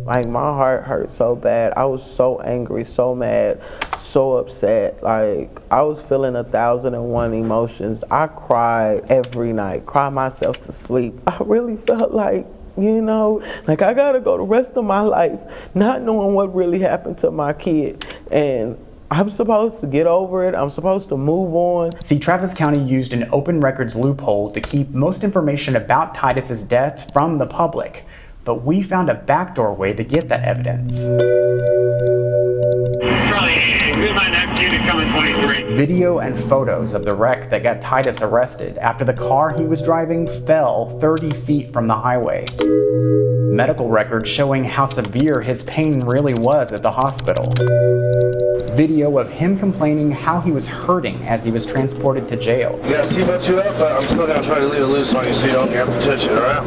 Like, my heart hurt so bad. I was so angry, so mad, so upset. Like, I was feeling 1,001 emotions. I cried every night, cried myself to sleep. I really felt like, you know, like I gotta go the rest of my life not knowing what really happened to my kid. And I'm supposed to get over it. I'm supposed to move on. See, Travis County used an open records loophole to keep most information about Titus's death from the public. But we found a backdoor way to get that evidence. Video and photos of the wreck that got Titus arrested after the car he was driving fell 30 feet from the highway. Medical records showing how severe his pain really was at the hospital. Video of him complaining how he was hurting as he was transported to jail. Yeah, see about you up, but I'm still gonna try to leave it loose on you so you don't have to touch it, alright?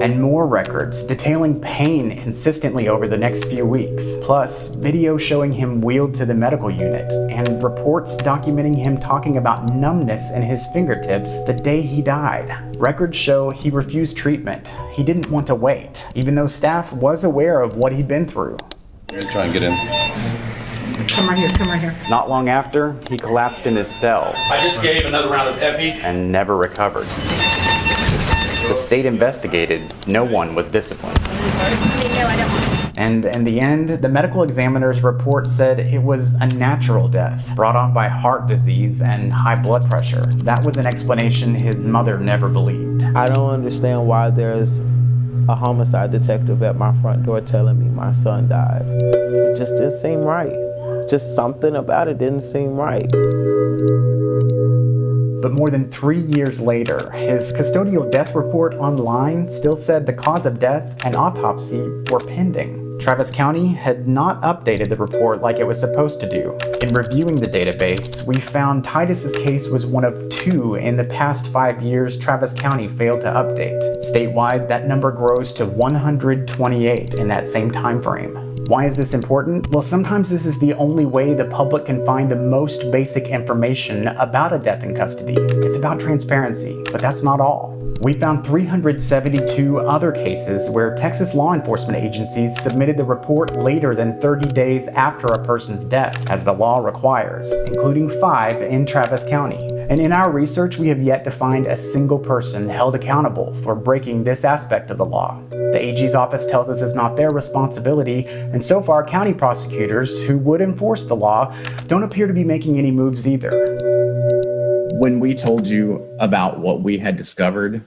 And more records detailing pain consistently over the next few weeks, plus video showing him wheeled to the medical unit, and reports documenting him talking about numbness in his fingertips the day he died. Records show he refused treatment. He didn't want to wait, even though staff was aware of what he'd been through. We're gonna try and get in. Come right here, come right here. Not long after, he collapsed in his cell. I just gave another round of epi. And never recovered. The state investigated. No one was disciplined. And in the end, the medical examiner's report said it was a natural death brought on by heart disease and high blood pressure. That was an explanation his mother never believed. I don't understand why there's a homicide detective at my front door telling me my son died. It just didn't seem right. Just something about it didn't seem right. But more than 3 years later, his custodial death report online still said the cause of death and autopsy were pending. Travis County had not updated the report like it was supposed to do. In reviewing the database, we found Titus's case was one of 2 in the past 5 years Travis County failed to update. Statewide, that number grows to 128 in that same time frame. Why is this important? Well, sometimes this is the only way the public can find the most basic information about a death in custody. It's about transparency, but that's not all. We found 372 other cases where Texas law enforcement agencies submitted the report later than 30 days after a person's death, as the law requires, including 5 in Travis County. And in our research, we have yet to find a single person held accountable for breaking this aspect of the law. The AG's office tells us it's not their responsibility, and so far, county prosecutors who would enforce the law don't appear to be making any moves either. When we told you about what we had discovered,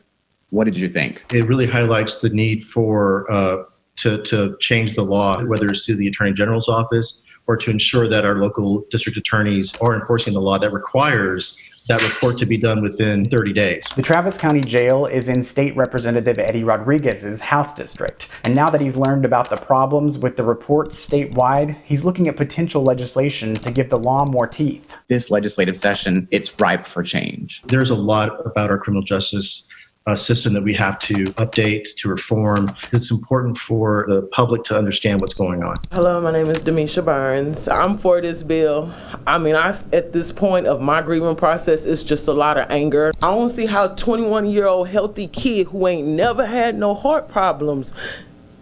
what did you think? It really highlights the need for to change the law, whether it's through the Attorney General's office or to ensure that our local district attorneys are enforcing the law that requires that report to be done within 30 days. The Travis County Jail is in State Representative Eddie Rodriguez's House District. And now that he's learned about the problems with the reports statewide, he's looking at potential legislation to give the law more teeth. This legislative session, it's ripe for change. There's a lot about our criminal justice system that we have to update, to reform. It's important for the public to understand what's going on. Hello, my name is Demisha Burns. I'm for this bill. At this point of my grieving process, it's just a lot of anger. I don't see how a 21-year-old healthy kid who ain't never had no heart problems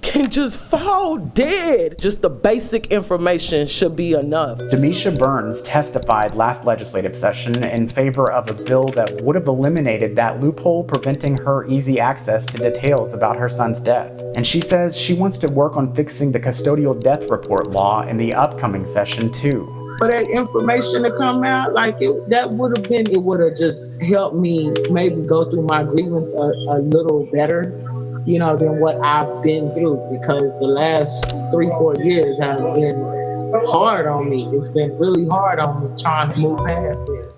can just fall dead. Just the basic information should be enough. Demisha Burns testified last legislative session in favor of a bill that would have eliminated that loophole preventing her easy access to details about her son's death. And she says she wants to work on fixing the custodial death report law in the upcoming session too. For that information to come out, it would have just helped me maybe go through my grievance a little better, than what I've been through, because the last 3-4 years have been hard on me. It's been really hard on me trying to move past it.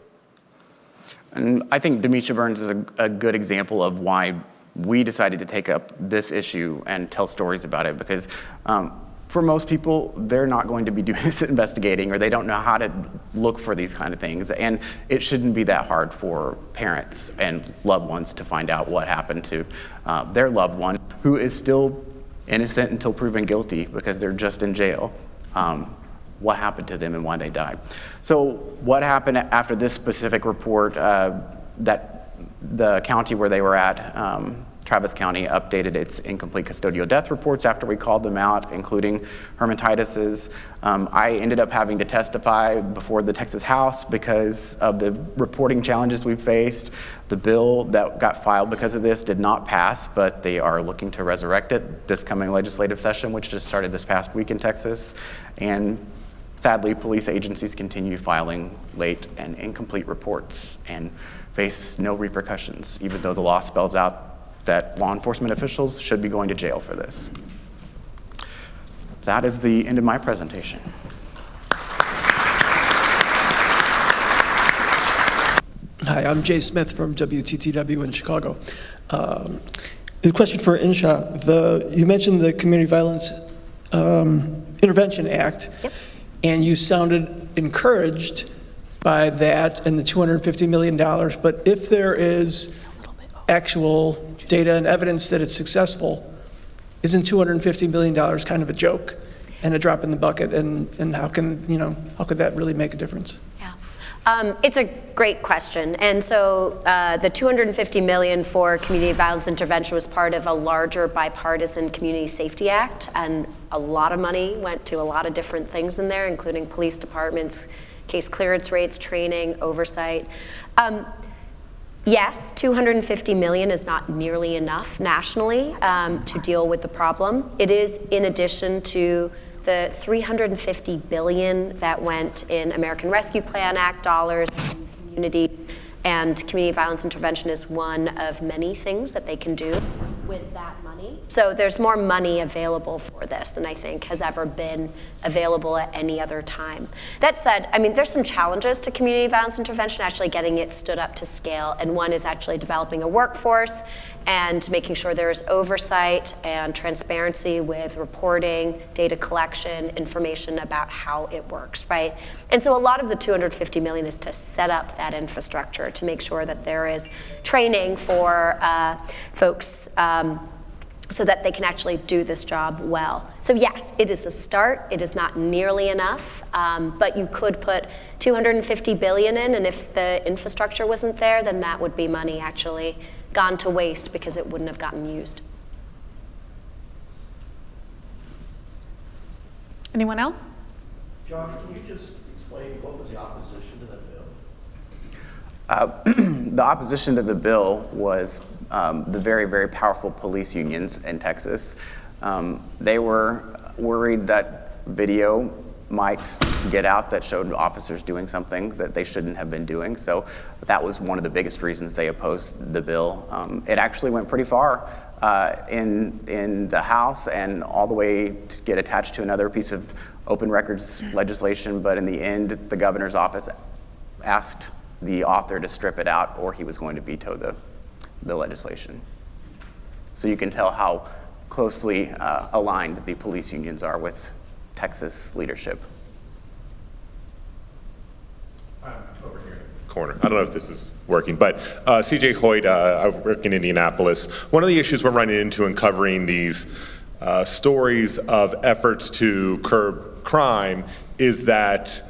And I think Demisha Burns is a good example of why we decided to take up this issue and tell stories about it, because for most people, they're not going to be doing this investigating, or they don't know how to look for these kind of things. And it shouldn't be that hard for parents and loved ones to find out what happened to their loved one who is still innocent until proven guilty because they're just in jail. What happened to them and why they died. So what happened after this specific report, that the county where they were at, Travis County, updated its incomplete custodial death reports after we called them out, including Herman Titus's. I ended up having to testify before the Texas House because of the reporting challenges we faced. The bill that got filed because of this did not pass, but they are looking to resurrect it this coming legislative session, which just started this past week in Texas. And sadly, police agencies continue filing late and incomplete reports and face no repercussions, even though the law spells out that law enforcement officials should be going to jail for this. That is the end of my presentation. Hi, I'm Jay Smith from WTTW in Chicago. The question for Insha, you mentioned the Community Violence Intervention Act, Yep. And you sounded encouraged by that and the $250 million, but if there is actual data and evidence that it's successful, isn't $250 million kind of a joke and a drop in the bucket? And how could that really make a difference? Yeah, it's a great question. And so the $250 million for community violence intervention was part of a larger bipartisan Community Safety Act, and a lot of money went to a lot of different things in there, including police departments, case clearance rates, training, oversight. Yes, $250 million is not nearly enough nationally to deal with the problem. It is in addition to the $350 billion that went in American Rescue Plan Act dollars in communities, and community violence intervention is one of many things that they can do with that money. So there's more money available for this than I think has ever been available at any other time. That said, there's some challenges to community violence intervention, actually getting it stood up to scale, and one is actually developing a workforce and making sure there is oversight and transparency with reporting, data collection, information about how it works, right? And so a lot of the $250 million is to set up that infrastructure, to make sure that there is training for folks so that they can actually do this job well. So yes, it is a start. It is not nearly enough, but you could put $250 billion in, and if the infrastructure wasn't there, then that would be money actually gone to waste because it wouldn't have gotten used. Anyone else? Josh, can you just explain what was the opposition to that bill? The opposition to the bill was the very, very powerful police unions in Texas. They were worried that video might get out that showed officers doing something that they shouldn't have been doing. So that was one of the biggest reasons they opposed the bill. It actually went pretty far in the House and all the way to get attached to another piece of open records legislation. But in the end, the governor's office asked the author to strip it out or he was going to veto the legislation. So you can tell how closely aligned the police unions are with Texas leadership. Over here in the corner. I don't know if this is working, but CJ Hoyt, I work in Indianapolis. One of the issues we're running into in covering these stories of efforts to curb crime is that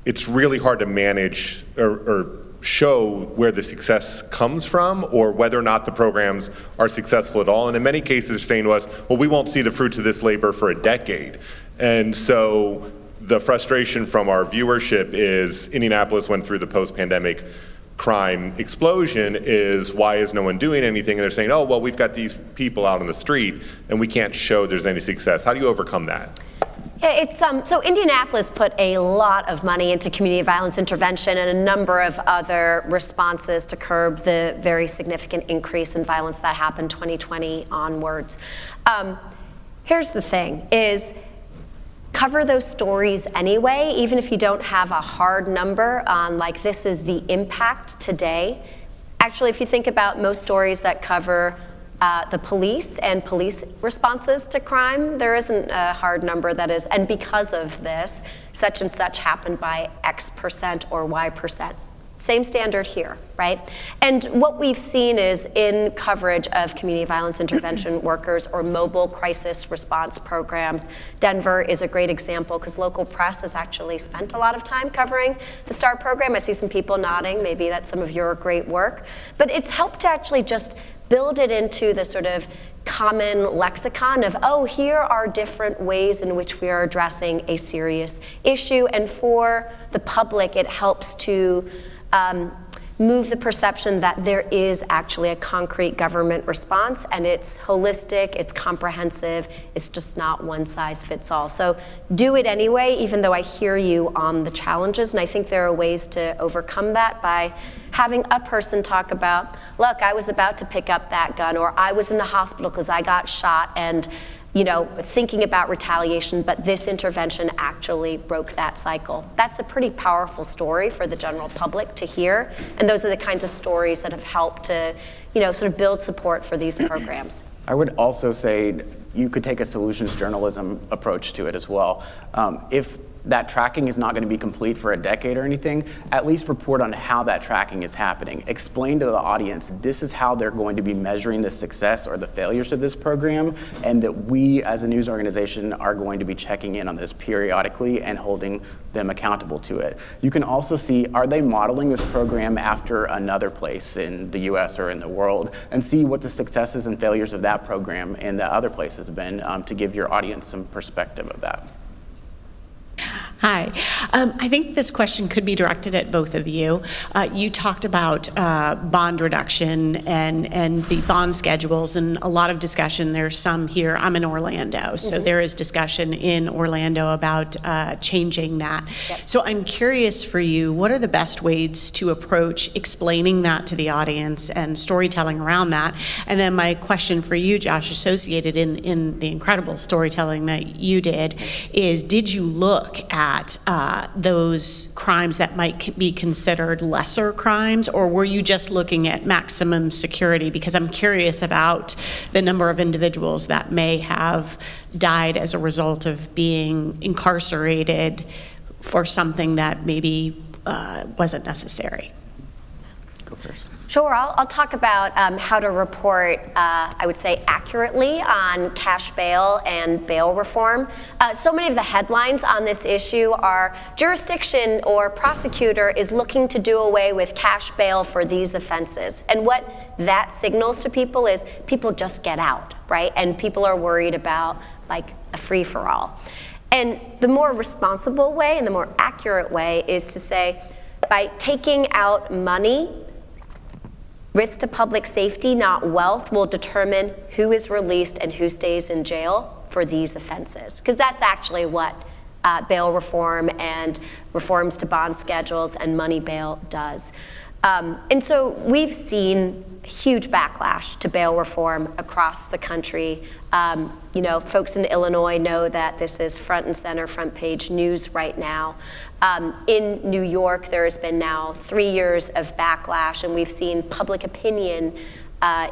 it's really hard to manage or show where the success comes from or whether or not the programs are successful at all. And in many cases, they're saying to us, well, we won't see the fruits of this labor for a decade. And so the frustration from our viewership is Indianapolis went through the post-pandemic crime explosion is why is no one doing anything? And they're saying, oh, well, we've got these people out on the street and we can't show there's any success. How do you overcome that? Yeah, it's so Indianapolis put a lot of money into community violence intervention and a number of other responses to curb the very significant increase in violence that happened 2020 onwards. Here's the thing, is cover those stories anyway, even if you don't have a hard number on like this is the impact today. Actually, if you think about most stories that cover the police and police responses to crime, there isn't a hard number that is, and because of this, such and such happened by X% or Y%. Same standard here, right? And what we've seen is in coverage of community violence intervention workers or mobile crisis response programs, Denver is a great example because local press has actually spent a lot of time covering the STAR program. I see some people nodding, maybe that's some of your great work. But it's helped to actually just build it into the sort of common lexicon of, oh, here are different ways in which we are addressing a serious issue. And for the public, it helps to move the perception that there is actually a concrete government response and it's holistic, it's comprehensive, it's just not one size fits all. So do it anyway, even though I hear you on the challenges, and I think there are ways to overcome that by having a person talk about, look, I was about to pick up that gun, or I was in the hospital because I got shot, and thinking about retaliation, but this intervention actually broke that cycle. That's a pretty powerful story for the general public to hear, and those are the kinds of stories that have helped to, sort of build support for these programs. I would also say you could take a solutions journalism approach to it as well. If that tracking is not going to be complete for a decade or anything, at least report on how that tracking is happening. Explain to the audience, this is how they're going to be measuring the success or the failures of this program, and that we as a news organization are going to be checking in on this periodically and holding them accountable to it. You can also see, are they modeling this program after another place in the US or in the world, and see what the successes and failures of that program in the other places have been, to give your audience some perspective of that. Hi. I think this question could be directed at both of you. You talked about bond reduction and the bond schedules, and a lot of discussion. There's some here. I'm in Orlando, so there is discussion in Orlando about changing that. Yep. So I'm curious for you, what are the best ways to approach explaining that to the audience and storytelling around that? And then my question for you, Josh, associated in the incredible storytelling that you did you look at at those crimes that might be considered lesser crimes, or were you just looking at maximum security? Because I'm curious about the number of individuals that may have died as a result of being incarcerated for something that maybe wasn't necessary. Go first. Sure, I'll talk about how to report, I would say, accurately on cash bail and bail reform. So many of the headlines on this issue are jurisdiction or prosecutor is looking to do away with cash bail for these offenses. And what that signals to people is people just get out, right? And people are worried about like a free-for-all. And the more responsible way and the more accurate way is to say, by taking out money, risk to public safety, not wealth, will determine who is released and who stays in jail for these offenses. Because that's actually what bail reform and reforms to bond schedules and money bail does. And so we've seen huge backlash to bail reform across the country. You know, folks in Illinois know that this is front and center, front page news right now. In New York, there has been now 3 years of backlash, and we've seen public opinion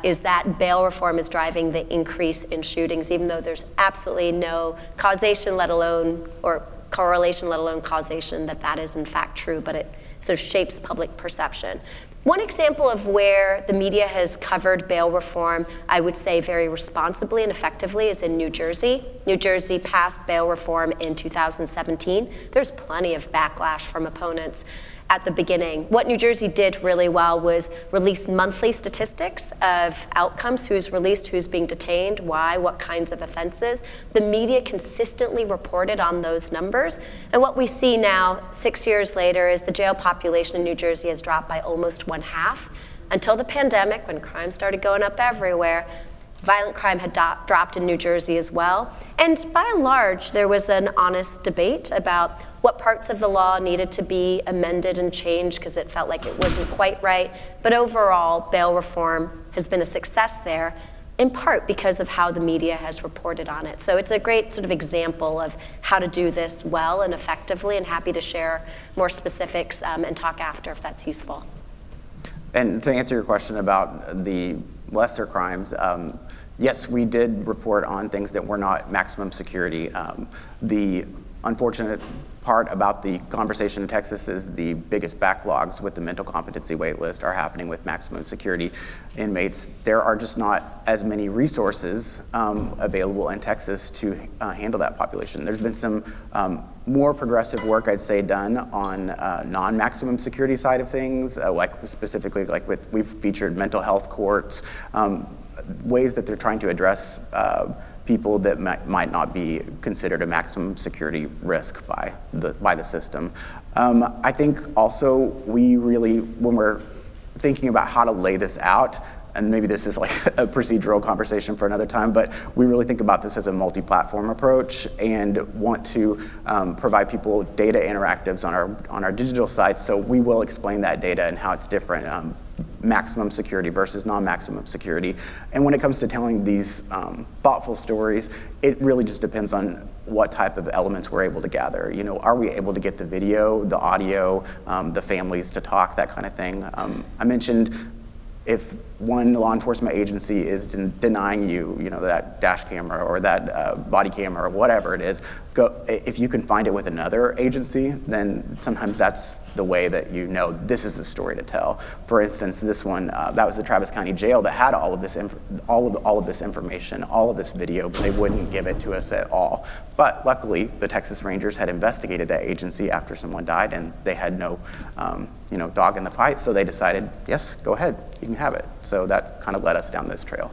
is that bail reform is driving the increase in shootings, even though there's absolutely no causation, let alone, or correlation, let alone causation, that that is in fact true, but it sort of shapes public perception. One example of where the media has covered bail reform, I would say very responsibly and effectively, is in New Jersey. New Jersey passed bail reform in 2017. There's plenty of backlash from opponents at the beginning. What New Jersey did really well was release monthly statistics of outcomes, who's released, who's being detained, why, what kinds of offenses. The media consistently reported on those numbers. And what we see now, 6 years later, is the jail population in New Jersey has dropped by almost 1/2. Until the pandemic, when crime started going up everywhere, violent crime had dropped in New Jersey as well. And by and large, there was an honest debate about what parts of the law needed to be amended and changed because it felt like it wasn't quite right. But overall, bail reform has been a success there, in part because of how the media has reported on it. So it's a great sort of example of how to do this well and effectively, and happy to share more specifics and talk after if that's useful. And to answer your question about the lesser crimes, yes, we did report on things that were not maximum security. The unfortunate part about the conversation in Texas is the biggest backlogs with the mental competency wait list are happening with maximum security inmates. There are just not as many resources available in Texas to handle that population. There's been some more progressive work, I'd say, done on non-maximum security side of things, like specifically like we've featured mental health courts, ways that they're trying to address people that might not be considered a maximum security risk by the system. I think also we really, when we're thinking about how to lay this out, and maybe this is like a procedural conversation for another time, but we really think about this as a multi-platform approach and want to provide people data interactives on our digital sites. So we will explain that data and how it's different, maximum security versus non-maximum security. And when it comes to telling these thoughtful stories, it really just depends on what type of elements we're able to gather. You know, are we able to get the video, the audio, the families to talk, that kind of thing. I mentioned if one law enforcement agency is denying you, that dash camera or that body camera or whatever it is, if you can find it with another agency, then sometimes that's the way that this is the story to tell. For instance, this one, that was the Travis County Jail that had all of this information, all of this video, but they wouldn't give it to us at all. But luckily, the Texas Rangers had investigated that agency after someone died, and they had no, dog in the fight. So they decided, yes, go ahead, you can have it. So that kind of led us down this trail.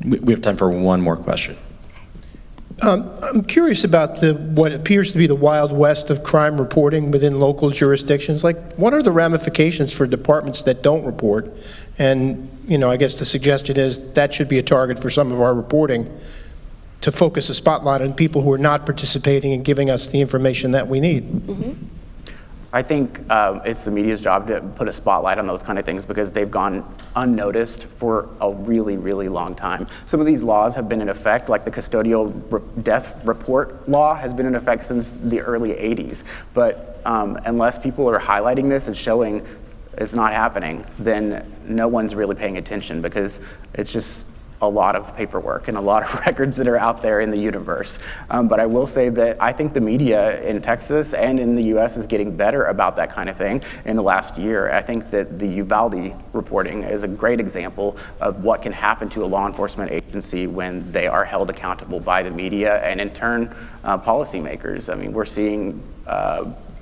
We have time for one more question. I'm curious about what appears to be the Wild West of crime reporting within local jurisdictions. Like, what are the ramifications for departments that don't report? And, I guess the suggestion is that should be a target for some of our reporting, to focus a spotlight on people who are not participating and giving us the information that we need. Mm-hmm. I think it's the media's job to put a spotlight on those kind of things because they've gone unnoticed for a really, really long time. Some of these laws have been in effect, like the custodial death report law has been in effect since the early 80s. But unless people are highlighting this and showing it's not happening, then no one's really paying attention, because it's just a lot of paperwork and a lot of records that are out there in the universe. But I will say that I think the media in Texas and in the US is getting better about that kind of thing in the last year. I think that the Uvalde reporting is a great example of what can happen to a law enforcement agency when they are held accountable by the media and in turn policymakers. I mean, we're seeing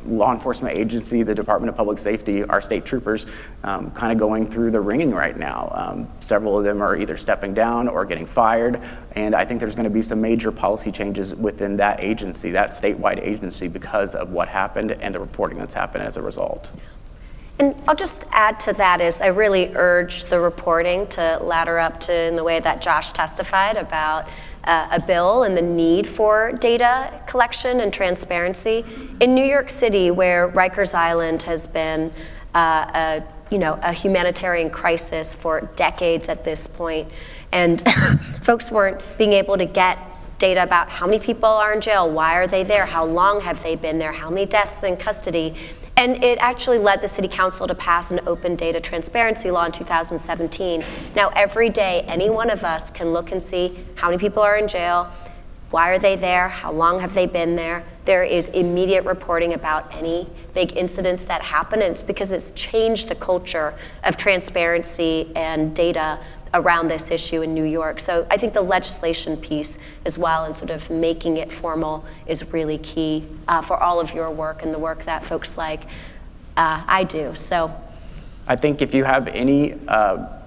law enforcement agency, the Department of Public Safety, our state troopers, kind of going through the ringing right now. Several of them are either stepping down or getting fired, and I think there's going to be some major policy changes within that agency, that statewide agency, because of what happened and the reporting that's happened as a result. And I'll just add to that is I really urge the reporting to ladder up to in the way that Josh testified about a bill and the need for data collection and transparency. In New York City, where Rikers Island has been a humanitarian crisis for decades at this point, and folks weren't being able to get data about how many people are in jail, why are they there, how long have they been there, how many deaths in custody. And it actually led the city council to pass an open data transparency law in 2017. Now every day, any one of us can look and see how many people are in jail, why are they there, how long have they been there. There is immediate reporting about any big incidents that happen, and it's because it's changed the culture of transparency and data around this issue in New York. So I think the legislation piece as well, and sort of making it formal, is really key for all of your work and the work that folks like I do. So I think if you have any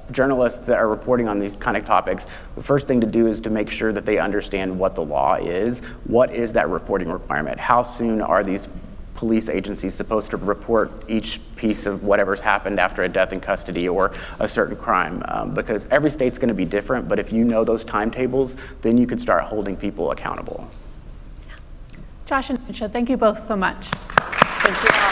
journalists that are reporting on these kind of topics, the first thing to do is to make sure that they understand what the law is. What is that reporting requirement? How soon are these police agencies supposed to report each piece of whatever's happened after a death in custody or a certain crime? Because every state's going to be different, but if you know those timetables, then you can start holding people accountable. Josh and Insha, thank you both so much. Thank you all.